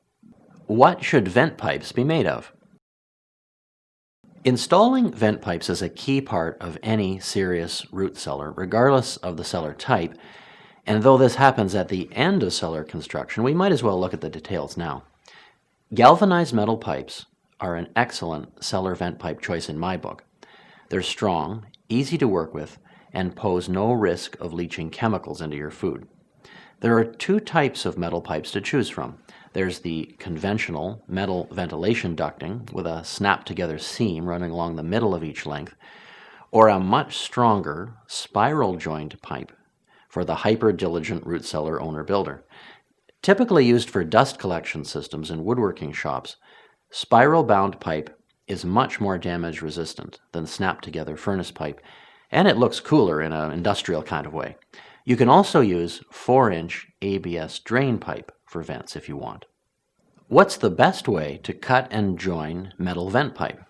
What should vent pipes be made of? Installing vent pipes is a key part of any serious root cellar, regardless of the cellar type, and though this happens at the end of cellar construction, we might as well look at the details now. Galvanized metal pipes are an excellent cellar vent pipe choice in my book. They're strong, easy to work with, and pose no risk of leaching chemicals into your food. There are 2 types of metal pipes to choose from. There's the conventional metal ventilation ducting with a snap-together seam running along the middle of each length, or a much stronger spiral joined pipe for the hyper-diligent root cellar owner-builder. Typically used for dust collection systems in woodworking shops, spiral-bound pipe is much more damage-resistant than snap-together furnace pipe, and it looks cooler in an industrial kind of way. You can also use 4-inch ABS drain pipe for vents if you want. What's the best way to cut and join metal vent pipe?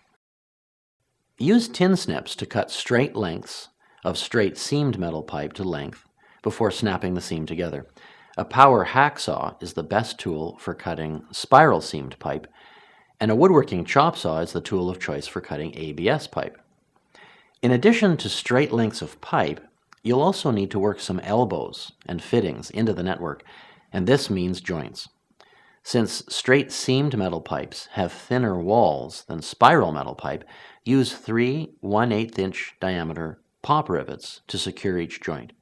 Use tin snips to cut straight lengths of straight seamed metal pipe to length before snapping the seam together. A power hacksaw is the best tool for cutting spiral seamed pipe, and a woodworking chop saw is the tool of choice for cutting ABS pipe. In addition to straight lengths of pipe, You'll also need to work some elbows and fittings into the network, and this means joints. Since straight seamed metal pipes have thinner walls than spiral metal pipe, use 3 1/8 inch diameter pop rivets to secure each joint.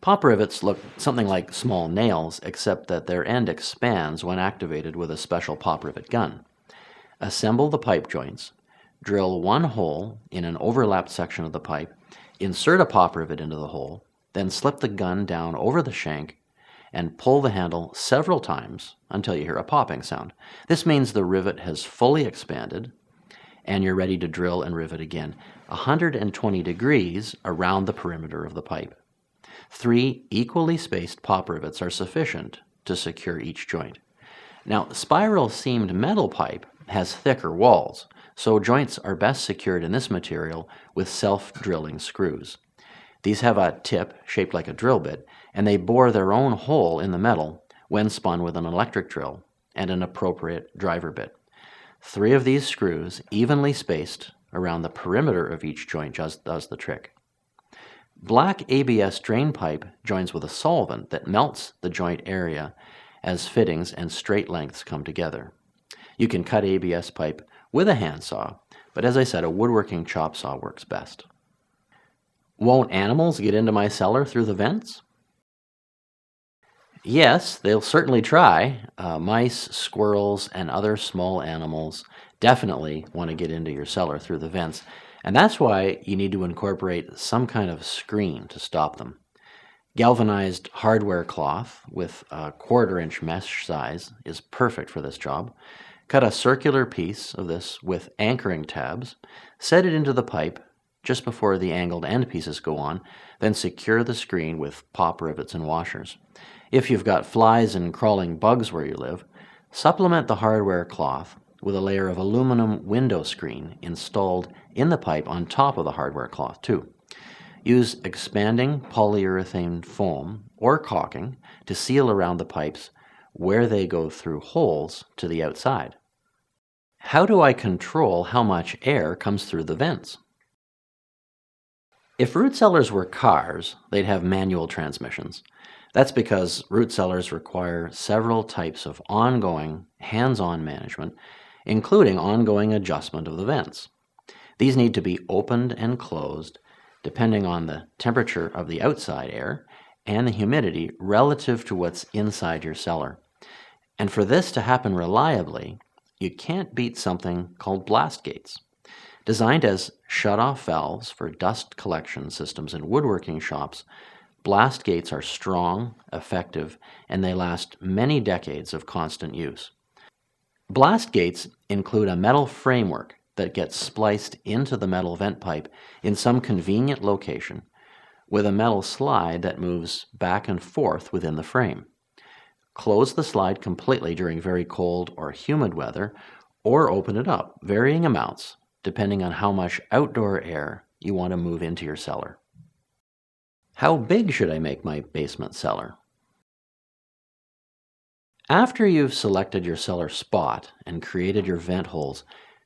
Pop rivets look something like small nails, except that their end expands when activated with a special pop rivet gun. Assemble the pipe joints, drill one hole in an overlapped section of the pipe, insert a pop rivet into the hole, then slip the gun down over the shank and pull the handle several times until you hear a popping sound. This means the rivet has fully expanded and you're ready to drill and rivet again 120 degrees around the perimeter of the pipe. 3 equally spaced pop rivets are sufficient to secure each joint. Now, spiral seamed metal pipe has thicker walls, so joints are best secured in this material with self-drilling screws. These have a tip shaped like a drill bit, and they bore their own hole in the metal when spun with an electric drill and an appropriate driver bit. 3 of these screws, evenly spaced around the perimeter of each joint, just does the trick. Black ABS drain pipe joins with a solvent that melts the joint area as fittings and straight lengths come together. You can cut ABS pipe with a handsaw, but as I said, a woodworking chop saw works best. Won't animals get into my cellar through the vents? Yes, they'll certainly try. Mice, squirrels, and other small animals definitely want to get into your cellar through the vents, and that's why you need to incorporate some kind of screen to stop them. Galvanized hardware cloth with a 1/4 inch mesh size is perfect for this job. Cut a circular piece of this with anchoring tabs, set it into the pipe just before the angled end pieces go on, then secure the screen with pop rivets and washers. If you've got flies and crawling bugs where you live, supplement the hardware cloth with a layer of aluminum window screen installed in the pipe on top of the hardware cloth too. Use expanding polyurethane foam or caulking to seal around the pipes where they go through holes to the outside. How do I control how much air comes through the vents? If root cellars were cars, they'd have manual transmissions. That's because root cellars require several types of ongoing, hands-on management, including ongoing adjustment of the vents. These need to be opened and closed depending on the temperature of the outside air and the humidity relative to what's inside your cellar. And for this to happen reliably, you can't beat something called blast gates. Designed as shut-off valves for dust collection systems in woodworking shops, blast gates are strong, effective, and they last many decades of constant use. Blast gates include a metal framework that gets spliced into the metal vent pipe in some convenient location with a metal slide that moves back and forth within the frame. Close the slide completely during very cold or humid weather, or open it up, varying amounts, depending on how much outdoor air you want to move into your cellar. How big should I make my basement cellar? After you've selected your cellar spot and created your vent holes,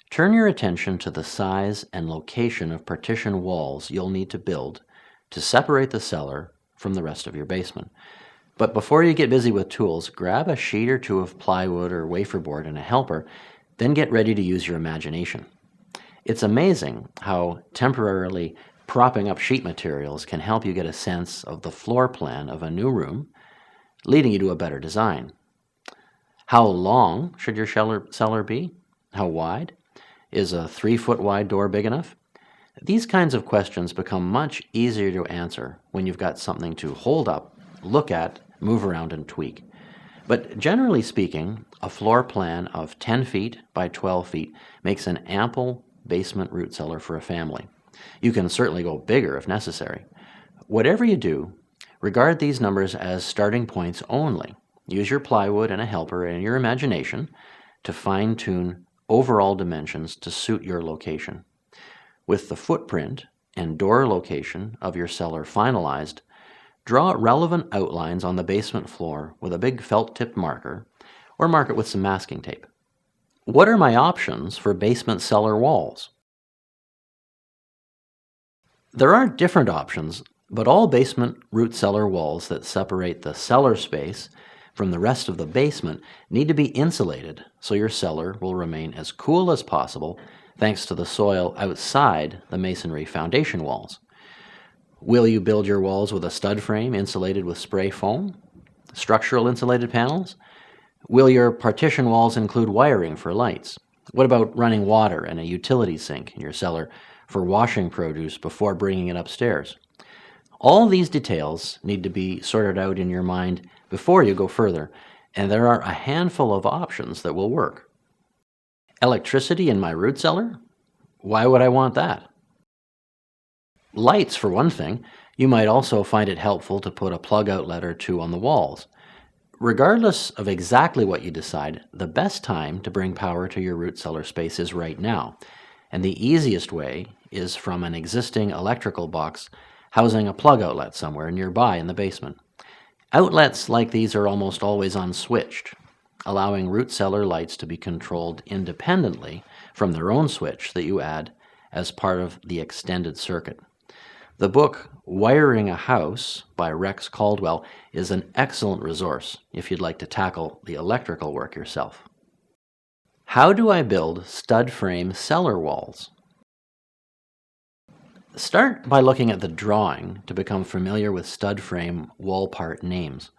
turn your attention to the size and location of partition walls you'll need to build to separate the cellar from the rest of your basement. But before you get busy with tools, grab a sheet or two of plywood or wafer board and a helper, then get ready to use your imagination. It's amazing how temporarily propping up sheet materials can help you get a sense of the floor plan of a new room, leading you to a better design. How long should your cellar be? How wide? Is a 3-foot wide door big enough? These kinds of questions become much easier to answer when you've got something to hold up, look at, move around, and tweak. But generally speaking, a floor plan of 10 feet by 12 feet makes an ample basement root cellar for a family. You can certainly go bigger if necessary. Whatever you do, regard these numbers as starting points only. Use your plywood and a helper and your imagination to fine-tune overall dimensions to suit your location. With the footprint and door location of your cellar finalized, draw relevant outlines on the basement floor with a big felt-tipped marker, or mark it with some masking tape. What are my options for basement cellar walls? There are different options But all basement root cellar walls that separate the cellar space from the rest of the basement need to be insulated so your cellar will remain as cool as possible thanks to the soil outside the masonry foundation walls. Will you build your walls with a stud frame insulated with spray foam? Structural insulated panels? Will your partition walls include wiring for lights? What about running water and a utility sink in your cellar for washing produce before bringing it upstairs? All these details need to be sorted out in your mind before you go further, and there are a handful of options that will work. Electricity in my root cellar? Why would I want that? Lights, for one thing. You might also find it helpful to put a plug outlet or two on the walls. Regardless of exactly what you decide, the best time to bring power to your root cellar space is right now, and the easiest way is from an existing electrical box housing a plug outlet somewhere nearby in the basement. Outlets like these are almost always unswitched, allowing root cellar lights to be controlled independently from their own switch that you add as part of the extended circuit. The book Wiring a House by Rex Caldwell is an excellent resource if you'd like to tackle the electrical work yourself. How do I build stud frame cellar walls? Start by looking at the drawing to become familiar with stud frame wall part names.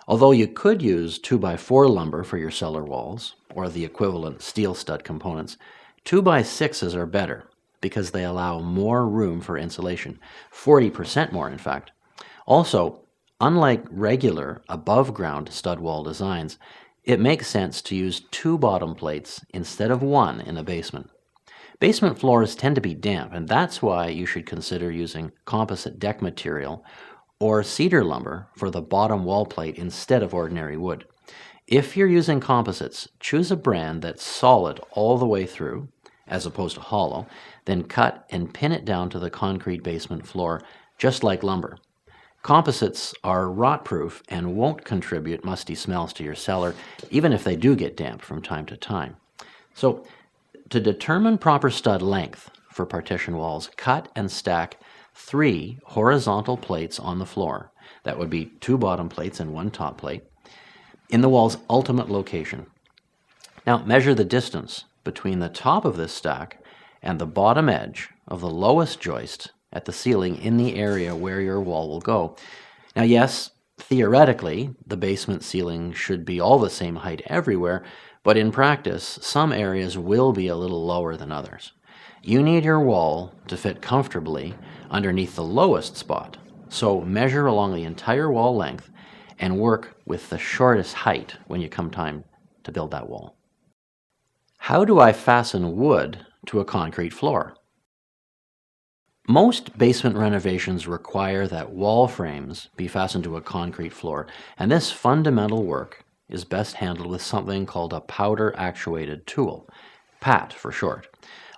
Although you could use 2x4 lumber for your cellar walls, or the equivalent steel stud components, 2x6s are better because they allow more room for insulation, 40% more in fact. Also, unlike regular above-ground stud wall designs, it makes sense to use 2 bottom plates instead of 1 in a basement. Basement floors tend to be damp, and that's why you should consider using composite deck material or cedar lumber for the bottom wall plate instead of ordinary wood. If you're using composites, choose a brand that's solid all the way through, as opposed to hollow, then cut and pin it down to the concrete basement floor, just like lumber. Composites are rot-proof and won't contribute musty smells to your cellar, even if they do get damp from time to time. So, to determine proper stud length for partition walls, cut and stack 3 horizontal plates on the floor. That would be 2 bottom plates and 1 top plate, in the wall's ultimate location. Now, measure the distance between the top of this stack and the bottom edge of the lowest joist at the ceiling in the area where your wall will go. Now, yes, theoretically, the basement ceiling should be all the same height everywhere, but in practice, some areas will be a little lower than others. You need your wall to fit comfortably underneath the lowest spot, so measure along the entire wall length and work with the shortest height when you come time to build that wall. How do I fasten wood to a concrete floor? Most basement renovations require that wall frames be fastened to a concrete floor, and this fundamental work is best handled with something called a powder-actuated tool, PAT for short.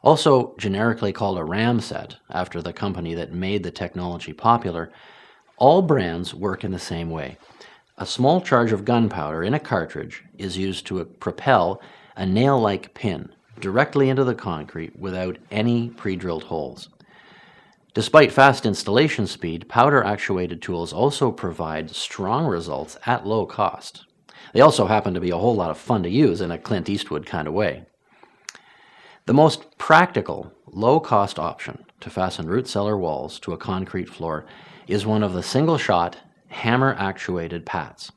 Also generically called a ram set, after the company that made the technology popular. All brands work in the same way. A small charge of gunpowder in a cartridge is used to propel a nail-like pin directly into the concrete without any pre-drilled holes. Despite fast installation speed, powder-actuated tools also provide strong results at low cost. They also happen to be a whole lot of fun to use in a Clint Eastwood kind of way. The most practical, low-cost option to fasten root cellar walls to a concrete floor is one of the single-shot, hammer-actuated pats.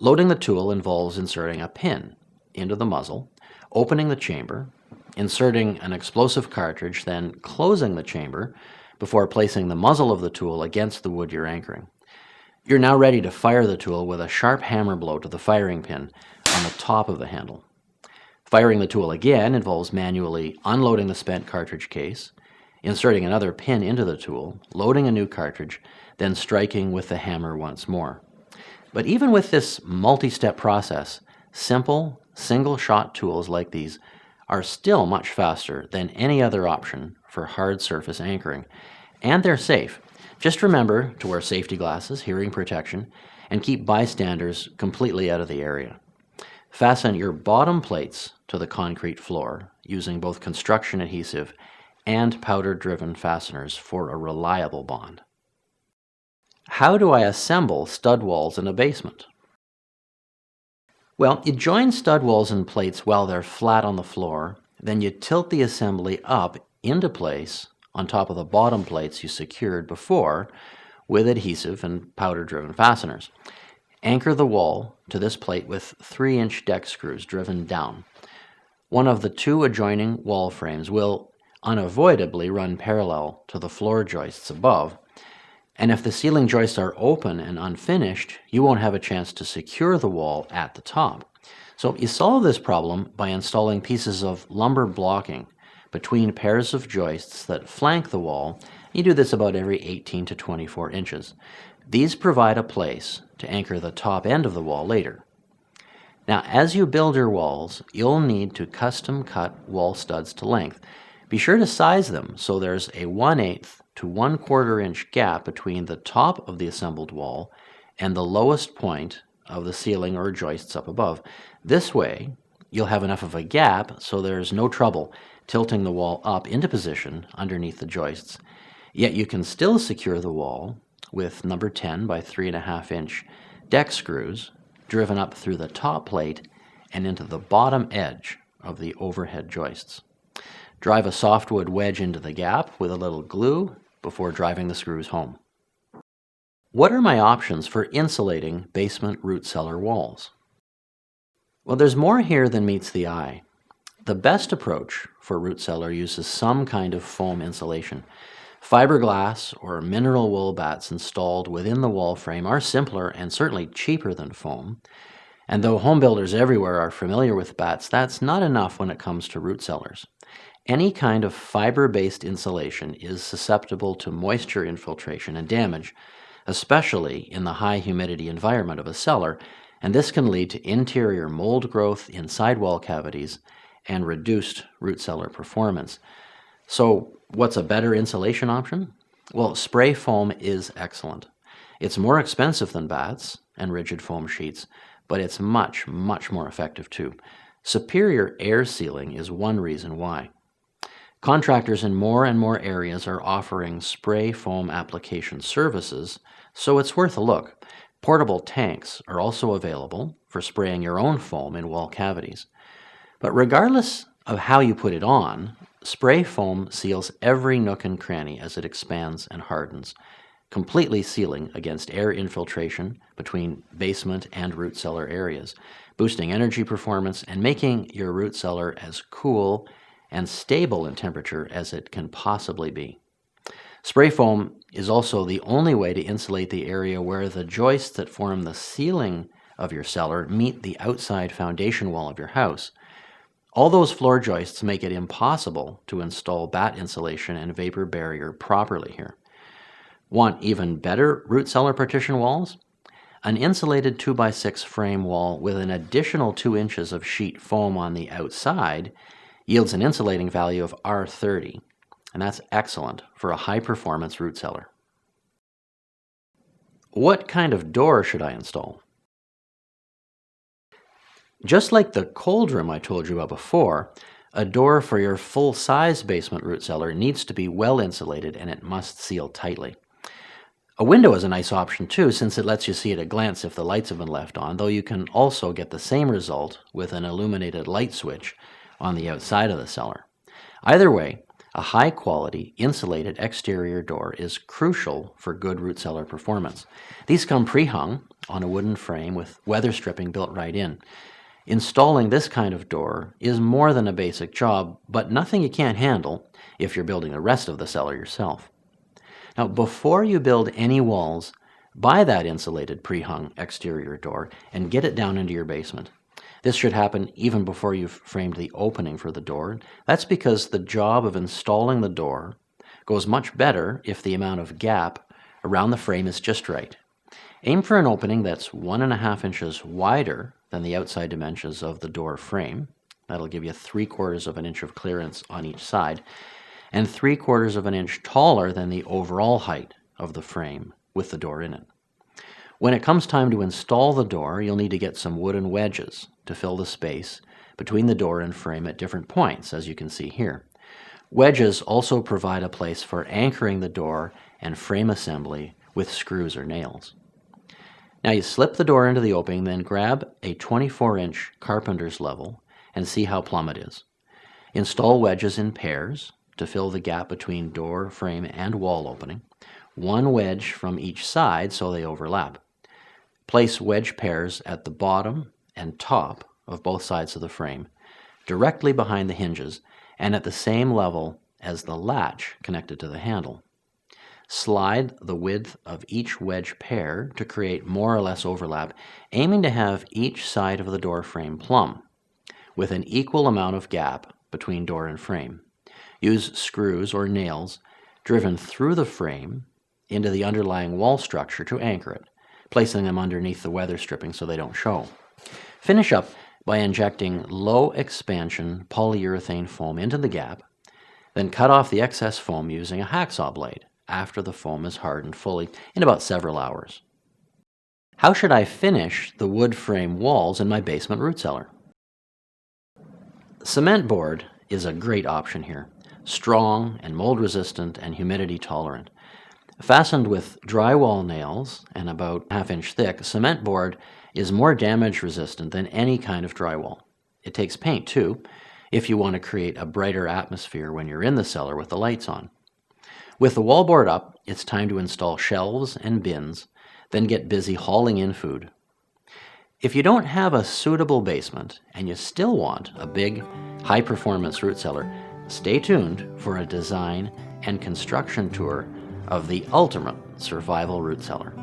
Loading the tool involves inserting a pin into the muzzle, opening the chamber, inserting an explosive cartridge, then closing the chamber before placing the muzzle of the tool against the wood you're anchoring. You're now ready to fire the tool with a sharp hammer blow to the firing pin on the top of the handle. Firing the tool again involves manually unloading the spent cartridge case, inserting another pin into the tool, loading a new cartridge, then striking with the hammer once more. But even with this multi-step process, simple, single-shot tools like these are still much faster than any other option for hard surface anchoring, and they're safe. Just remember to wear safety glasses, hearing protection, and keep bystanders completely out of the area. Fasten your bottom plates to the concrete floor using both construction adhesive and powder-driven fasteners for a reliable bond. How do I assemble stud walls in a basement? Well, you join stud walls and plates while they're flat on the floor, then you tilt the assembly up into place on top of the bottom plates you secured before with adhesive and powder-driven fasteners. Anchor the wall to this plate with 3-inch deck screws driven down. One of the two adjoining wall frames will unavoidably run parallel to the floor joists above, and if the ceiling joists are open and unfinished, you won't have a chance to secure the wall at the top. So you solve this problem by installing pieces of lumber blocking between pairs of joists that flank the wall. You do this about every 18 to 24 inches. These provide a place to anchor the top end of the wall later. Now, as you build your walls, you'll need to custom cut wall studs to length. Be sure to size them so there's a 1/8 to 1/4 inch gap between the top of the assembled wall and the lowest point of the ceiling or joists up above. This way, you'll have enough of a gap so there's no trouble tilting the wall up into position underneath the joists. Yet you can still secure the wall with number 10 by 3.5 inch deck screws driven up through the top plate and into the bottom edge of the overhead joists. Drive a softwood wedge into the gap with a little glue before driving the screws home. What are my options for insulating basement root cellar walls? Well, there's more here than meets the eye. The best approach for root cellar uses some kind of foam insulation. Fiberglass or mineral wool batts installed within the wall frame are simpler and certainly cheaper than foam. And though home builders everywhere are familiar with batts, that's not enough when it comes to root cellars. Any kind of fiber-based insulation is susceptible to moisture infiltration and damage, especially in the high humidity environment of a cellar, and this can lead to interior mold growth in sidewall cavities and reduced root cellar performance. So, what's a better insulation option? Well, spray foam is excellent. It's more expensive than batts and rigid foam sheets, but it's much, much more effective too. Superior air sealing is one reason why. Contractors in more and more areas are offering spray foam application services, so it's worth a look. Portable tanks are also available for spraying your own foam in wall cavities. But regardless of how you put it on, spray foam seals every nook and cranny as it expands and hardens, completely sealing against air infiltration between basement and root cellar areas, boosting energy performance and making your root cellar as cool and stable in temperature as it can possibly be. Spray foam is also the only way to insulate the area where the joists that form the ceiling of your cellar meet the outside foundation wall of your house. All those floor joists make it impossible to install batt insulation and vapor barrier properly here. Want even better root cellar partition walls? An insulated 2x6 frame wall with an additional 2 inches of sheet foam on the outside yields an insulating value of R30, and that's excellent for a high-performance root cellar. What kind of door should I install? Just like the cold room I told you about before, a door for your full-size basement root cellar needs to be well insulated and it must seal tightly. A window is a nice option too, since it lets you see at a glance if the lights have been left on, though you can also get the same result with an illuminated light switch on the outside of the cellar. Either way, a high-quality, insulated exterior door is crucial for good root cellar performance. These come pre-hung on a wooden frame with weather stripping built right in. Installing this kind of door is more than a basic job, but nothing you can't handle if you're building the rest of the cellar yourself. Now, before you build any walls, buy that insulated pre-hung exterior door and get it down into your basement. This should happen even before you've framed the opening for the door. That's because the job of installing the door goes much better if the amount of gap around the frame is just right. Aim for an opening that's 1.5 inches wider than the outside dimensions of the door frame. That'll give you 3/4 of an inch of clearance on each side, and 3/4 of an inch taller than the overall height of the frame with the door in it. When it comes time to install the door, you'll need to get some wooden wedges to fill the space between the door and frame at different points, as you can see here. Wedges also provide a place for anchoring the door and frame assembly with screws or nails. Now you slip the door into the opening, then grab a 24-inch carpenter's level and see how plumb it is. Install wedges in pairs to fill the gap between door frame and wall opening, one wedge from each side so they overlap. Place wedge pairs at the bottom and top of both sides of the frame, directly behind the hinges and at the same level as the latch connected to the handle. Slide the width of each wedge pair to create more or less overlap, aiming to have each side of the door frame plumb, with an equal amount of gap between door and frame. Use screws or nails driven through the frame into the underlying wall structure to anchor it, placing them underneath the weather stripping so they don't show. Finish up by injecting low expansion polyurethane foam into the gap, then cut off the excess foam using a hacksaw blade after the foam is hardened fully in about several hours. How should I finish the wood frame walls in my basement root cellar? Cement board is a great option here. Strong and mold resistant and humidity tolerant. Fastened with drywall nails and about 1/2 inch thick, cement board is more damage resistant than any kind of drywall. It takes paint too, if you want to create a brighter atmosphere when you're in the cellar with the lights on. With the wallboard up, it's time to install shelves and bins, then get busy hauling in food. If you don't have a suitable basement and you still want a big, high-performance root cellar, stay tuned for a design and construction tour of the ultimate survival root cellar.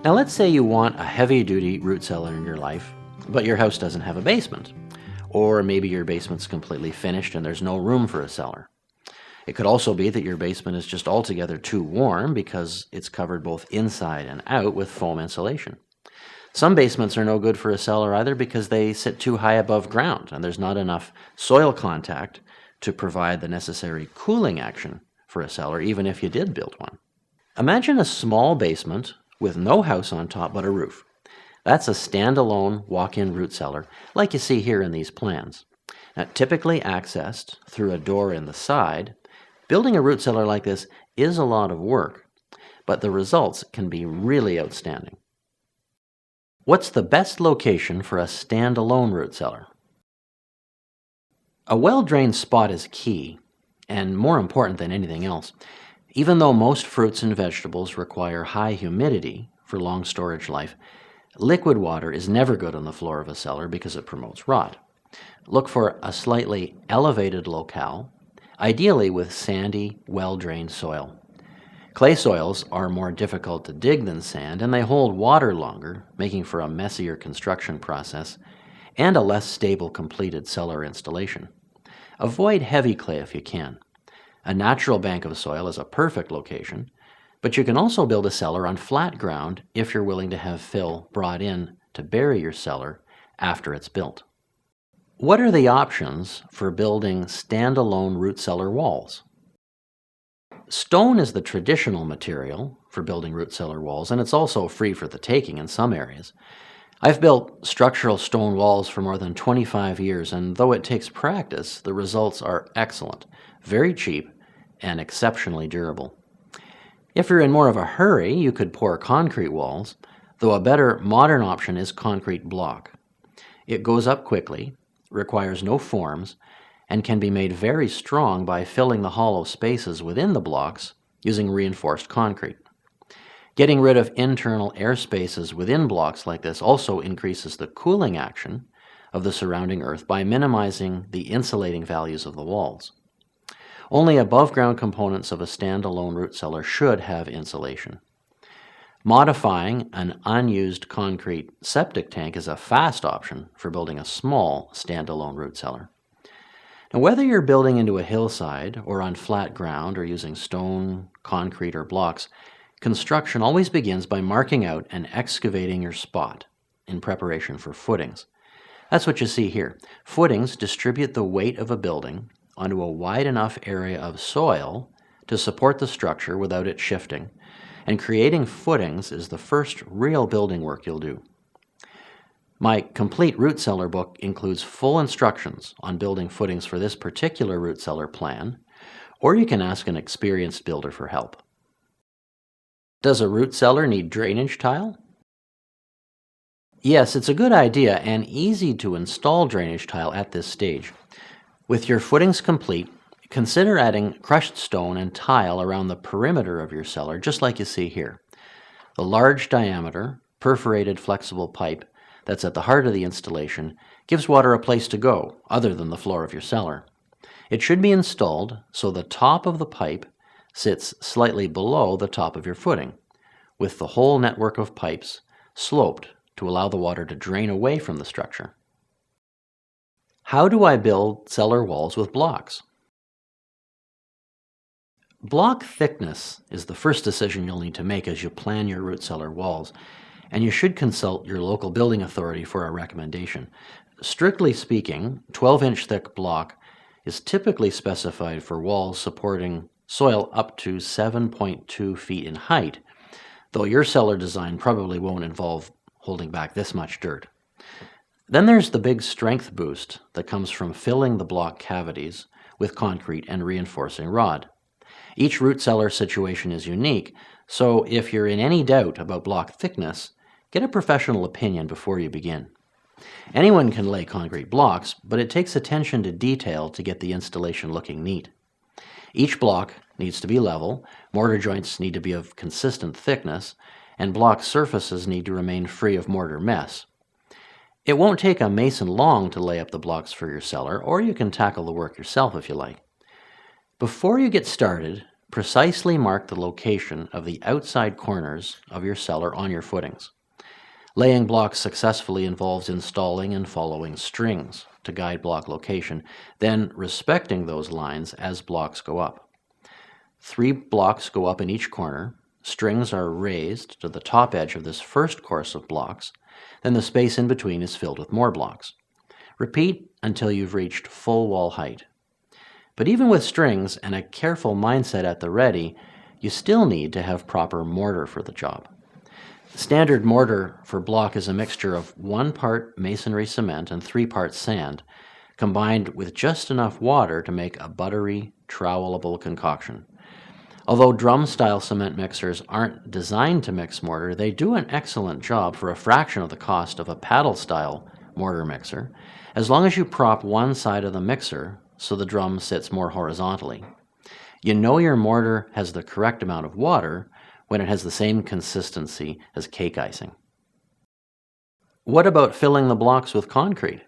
Now let's say you want a heavy-duty root cellar in your life, but your house doesn't have a basement. Or maybe your basement's completely finished and there's no room for a cellar. It could also be that your basement is just altogether too warm because it's covered both inside and out with foam insulation. Some basements are no good for a cellar either because they sit too high above ground and there's not enough soil contact to provide the necessary cooling action for a cellar, even if you did build one. Imagine a small basement with no house on top but a roof. That's a standalone walk-in root cellar, like you see here in these plans. Now, typically accessed through a door in the side, building a root cellar like this is a lot of work, but the results can be really outstanding. What's the best location for a standalone root cellar? A well-drained spot is key, and more important than anything else. Even though most fruits and vegetables require high humidity for long storage life, liquid water is never good on the floor of a cellar because it promotes rot. Look for a slightly elevated locale, ideally with sandy, well-drained soil. Clay soils are more difficult to dig than sand, and they hold water longer, making for a messier construction process and a less stable completed cellar installation. Avoid heavy clay if you can. A natural bank of soil is a perfect location, but you can also build a cellar on flat ground if you're willing to have fill brought in to bury your cellar after it's built. What are the options for building standalone root cellar walls? Stone is the traditional material for building root cellar walls, and it's also free for the taking in some areas. I've built structural stone walls for more than 25 years, and though it takes practice, the results are excellent, very cheap, and exceptionally durable. If you're in more of a hurry, you could pour concrete walls, though a better modern option is concrete block. It goes up quickly, requires no forms, and can be made very strong by filling the hollow spaces within the blocks using reinforced concrete. Getting rid of internal air spaces within blocks like this also increases the cooling action of the surrounding earth by minimizing the insulating values of the walls. Only above-ground components of a standalone root cellar should have insulation. Modifying an unused concrete septic tank is a fast option for building a small standalone root cellar. Now, whether you're building into a hillside or on flat ground or using stone, concrete, or blocks, construction always begins by marking out and excavating your spot in preparation for footings. That's what you see here. Footings distribute the weight of a building onto a wide enough area of soil to support the structure without it shifting, and creating footings is the first real building work you'll do. My complete root cellar book includes full instructions on building footings for this particular root cellar plan, or you can ask an experienced builder for help. Does a root cellar need drainage tile? Yes, it's a good idea and easy to install drainage tile at this stage. With your footings complete, consider adding crushed stone and tile around the perimeter of your cellar, just like you see here. The large diameter, perforated flexible pipe that's at the heart of the installation gives water a place to go other than the floor of your cellar. It should be installed so the top of the pipe sits slightly below the top of your footing, with the whole network of pipes sloped to allow the water to drain away from the structure. How do I build cellar walls with blocks? Block thickness is the first decision you'll need to make as you plan your root cellar walls, and you should consult your local building authority for a recommendation. Strictly speaking, 12-inch thick block is typically specified for walls supporting soil up to 7.2 feet in height, though your cellar design probably won't involve holding back this much dirt. Then there's the big strength boost that comes from filling the block cavities with concrete and reinforcing rod. Each root cellar situation is unique, so if you're in any doubt about block thickness, get a professional opinion before you begin. Anyone can lay concrete blocks, but it takes attention to detail to get the installation looking neat. Each block needs to be level, mortar joints need to be of consistent thickness, and block surfaces need to remain free of mortar mess. It won't take a mason long to lay up the blocks for your cellar, or you can tackle the work yourself if you like. Before you get started, precisely mark the location of the outside corners of your cellar on your footings. Laying blocks successfully involves installing and following strings to guide block location, then respecting those lines as blocks go up. 3 blocks go up in each corner. Strings are raised to the top edge of this first course of blocks, then the space in between is filled with more blocks. Repeat until you've reached full wall height. But even with strings and a careful mindset at the ready, you still need to have proper mortar for the job. Standard mortar for block is a mixture of 1 part masonry cement and 3 parts sand, combined with just enough water to make a buttery, trowelable concoction. Although drum-style cement mixers aren't designed to mix mortar, they do an excellent job for a fraction of the cost of a paddle-style mortar mixer, as long as you prop one side of the mixer so the drum sits more horizontally. You know your mortar has the correct amount of water when it has the same consistency as cake icing. What about filling the blocks with concrete?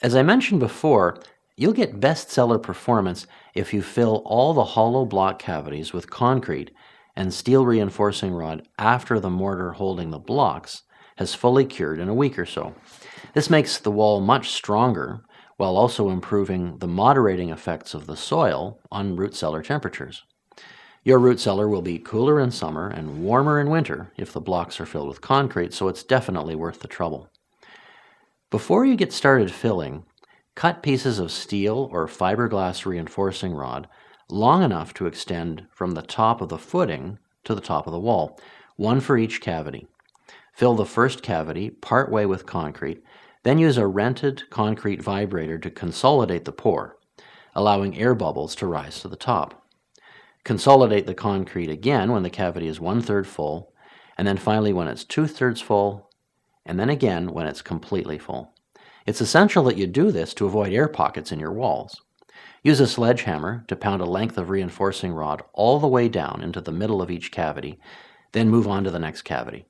As I mentioned before, you'll get best cellar performance if you fill all the hollow block cavities with concrete and steel reinforcing rod after the mortar holding the blocks has fully cured in a week or so. This makes the wall much stronger while also improving the moderating effects of the soil on root cellar temperatures. Your root cellar will be cooler in summer and warmer in winter if the blocks are filled with concrete, so it's definitely worth the trouble. Before you get started filling, cut pieces of steel or fiberglass reinforcing rod long enough to extend from the top of the footing to the top of the wall, 1 for each cavity. Fill the first cavity partway with concrete, then use a rented concrete vibrator to consolidate the pour, allowing air bubbles to rise to the top. Consolidate the concrete again when the cavity is 1/3 full, and then finally when it's 2/3 full, and then again when it's completely full. It's essential that you do this to avoid air pockets in your walls. Use a sledgehammer to pound a length of reinforcing rod all the way down into the middle of each cavity, then move on to the next cavity.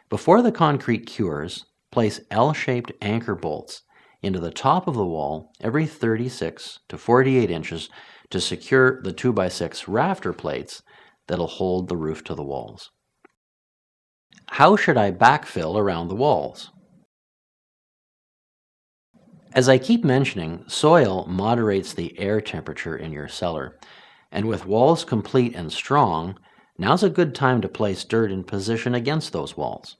Before the concrete cures, place L-shaped anchor bolts into the top of the wall every 36 to 48 inches to secure the 2x6 rafter plates that'll hold the roof to the walls. How should I backfill around the walls? As I keep mentioning, soil moderates the air temperature in your cellar, and with walls complete and strong, now's a good time to place dirt in position against those walls.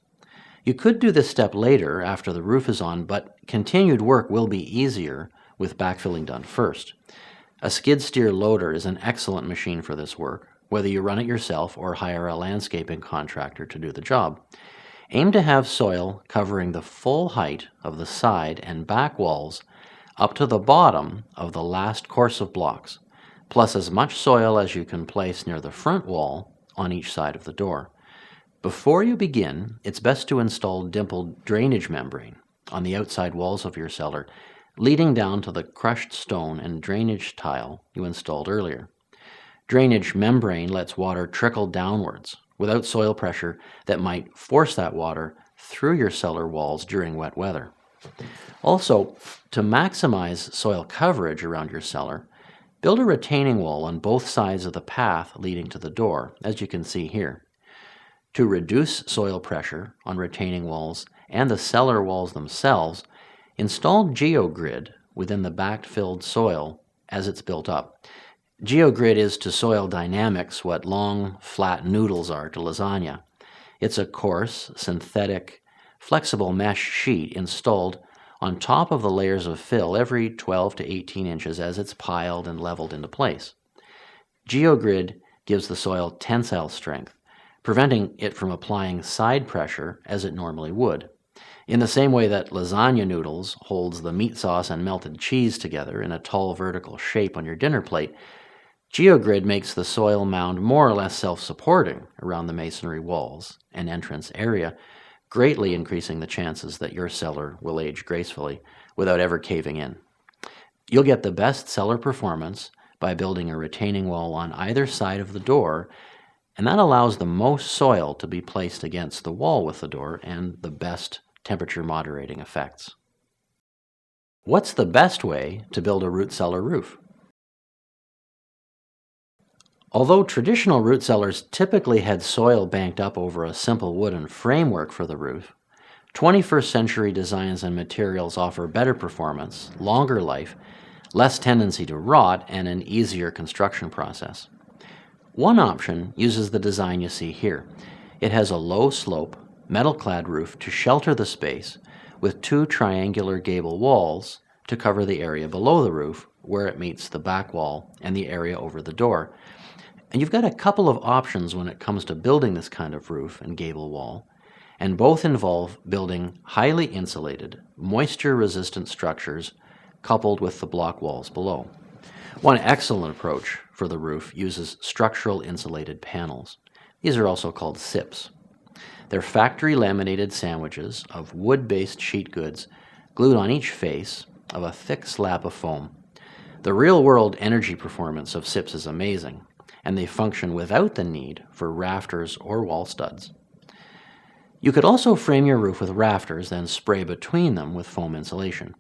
You could do this step later after the roof is on, but continued work will be easier with backfilling done first. A skid steer loader is an excellent machine for this work, whether you run it yourself or hire a landscaping contractor to do the job. Aim to have soil covering the full height of the side and back walls up to the bottom of the last course of blocks, plus as much soil as you can place near the front wall on each side of the door. Before you begin, it's best to install dimpled drainage membrane on the outside walls of your cellar, leading down to the crushed stone and drainage tile you installed earlier. Drainage membrane lets water trickle downwards without soil pressure that might force that water through your cellar walls during wet weather. Also, to maximize soil coverage around your cellar, build a retaining wall on both sides of the path leading to the door, as you can see here. To reduce soil pressure on retaining walls and the cellar walls themselves, install GeoGrid within the backfilled soil as it's built up. GeoGrid is to soil dynamics what long, flat noodles are to lasagna. It's a coarse, synthetic, flexible mesh sheet installed on top of the layers of fill every 12 to 18 inches as it's piled and leveled into place. GeoGrid gives the soil tensile strength, preventing it from applying side pressure as it normally would. In the same way that lasagna noodles holds the meat sauce and melted cheese together in a tall vertical shape on your dinner plate, GeoGrid makes the soil mound more or less self-supporting around the masonry walls and entrance area, greatly increasing the chances that your cellar will age gracefully without ever caving in. You'll get the best cellar performance by building a retaining wall on either side of the door, and that allows the most soil to be placed against the wall with the door and the best temperature moderating effects. What's the best way to build a root cellar roof? Although traditional root cellars typically had soil banked up over a simple wooden framework for the roof, 21st century designs and materials offer better performance, longer life, less tendency to rot, and an easier construction process. One option uses the design you see here. It has a low-slope, metal-clad roof to shelter the space with two triangular gable walls to cover the area below the roof where it meets the back wall and the area over the door. And you've got a couple of options when it comes to building this kind of roof and gable wall, and both involve building highly insulated, moisture-resistant structures coupled with the block walls below. One excellent approach for the roof uses structural insulated panels. These are also called SIPs. They're factory laminated sandwiches of wood-based sheet goods glued on each face of a thick slab of foam. The real-world energy performance of SIPs is amazing, and they function without the need for rafters or wall studs. You could also frame your roof with rafters, then spray between them with foam insulation.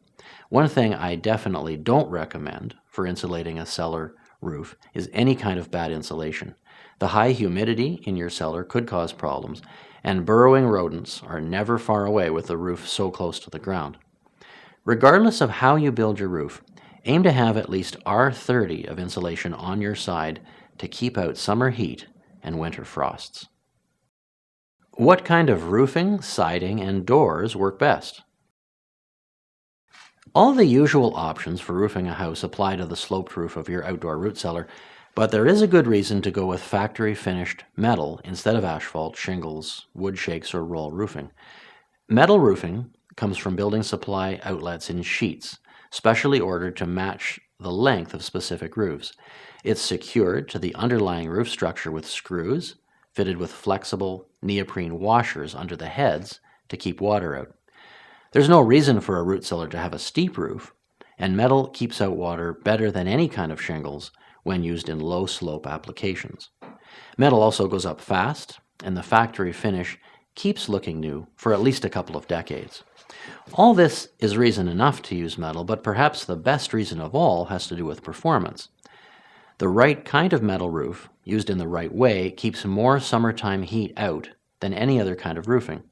One thing I definitely don't recommend for insulating a cellar roof is any kind of bad insulation. The high humidity in your cellar could cause problems, and burrowing rodents are never far away with the roof so close to the ground. Regardless of how you build your roof, aim to have at least R30 of insulation on your side to keep out summer heat and winter frosts. What kind of roofing, siding, and doors work best? All the usual options for roofing a house apply to the sloped roof of your outdoor root cellar, but there is a good reason to go with factory-finished metal instead of asphalt, shingles, wood shakes, or roll roofing. Metal roofing comes from building supply outlets in sheets, specially ordered to match the length of specific roofs. It's secured to the underlying roof structure with screws, fitted with flexible neoprene washers under the heads to keep water out. There's no reason for a root cellar to have a steep roof, and metal keeps out water better than any kind of shingles when used in low-slope applications. Metal also goes up fast, and the factory finish keeps looking new for at least a couple of decades. All this is reason enough to use metal, but perhaps the best reason of all has to do with performance. The right kind of metal roof, used in the right way, keeps more summertime heat out than any other kind of roofing.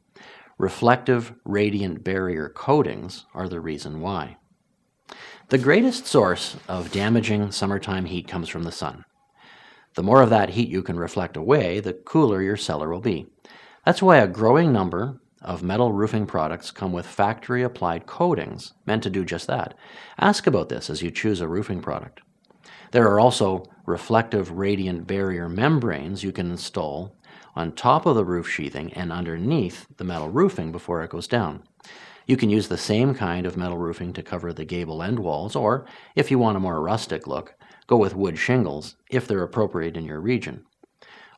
Reflective, radiant barrier coatings are the reason why. The greatest source of damaging summertime heat comes from the sun. The more of that heat you can reflect away, the cooler your cellar will be. That's why a growing number of metal roofing products come with factory-applied coatings meant to do just that. Ask about this as you choose a roofing product. There are also reflective radiant barrier membranes you can install on top of the roof sheathing and underneath the metal roofing before it goes down. You can use the same kind of metal roofing to cover the gable end walls, or, if you want a more rustic look, go with wood shingles if they're appropriate in your region.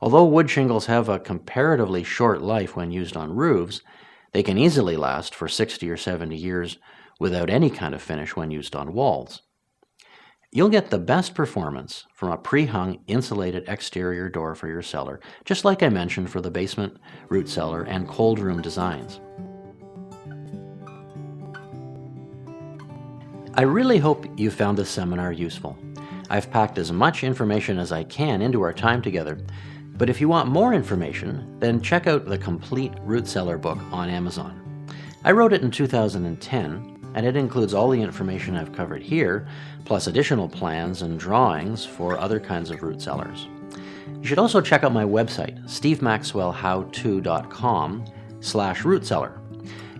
Although wood shingles have a comparatively short life when used on roofs, they can easily last for 60 or 70 years without any kind of finish when used on walls. You'll get the best performance from a pre-hung insulated exterior door for your cellar, just like I mentioned for the basement, root cellar, and cold room designs. I really hope you found this seminar useful. I've packed as much information as I can into our time together, but if you want more information, then check out the complete root cellar book on Amazon. I wrote it in 2010, and it includes all the information I've covered here, plus additional plans and drawings for other kinds of root cellars. You should also check out my website, stevemaxwellhowto.com/root cellar.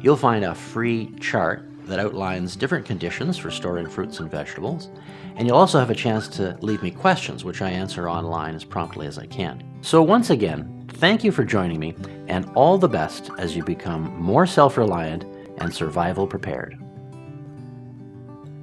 You'll find a free chart that outlines different conditions for storing fruits and vegetables, and you'll also have a chance to leave me questions, which I answer online as promptly as I can. So once again, thank you for joining me, and all the best as you become more self-reliant and survival prepared.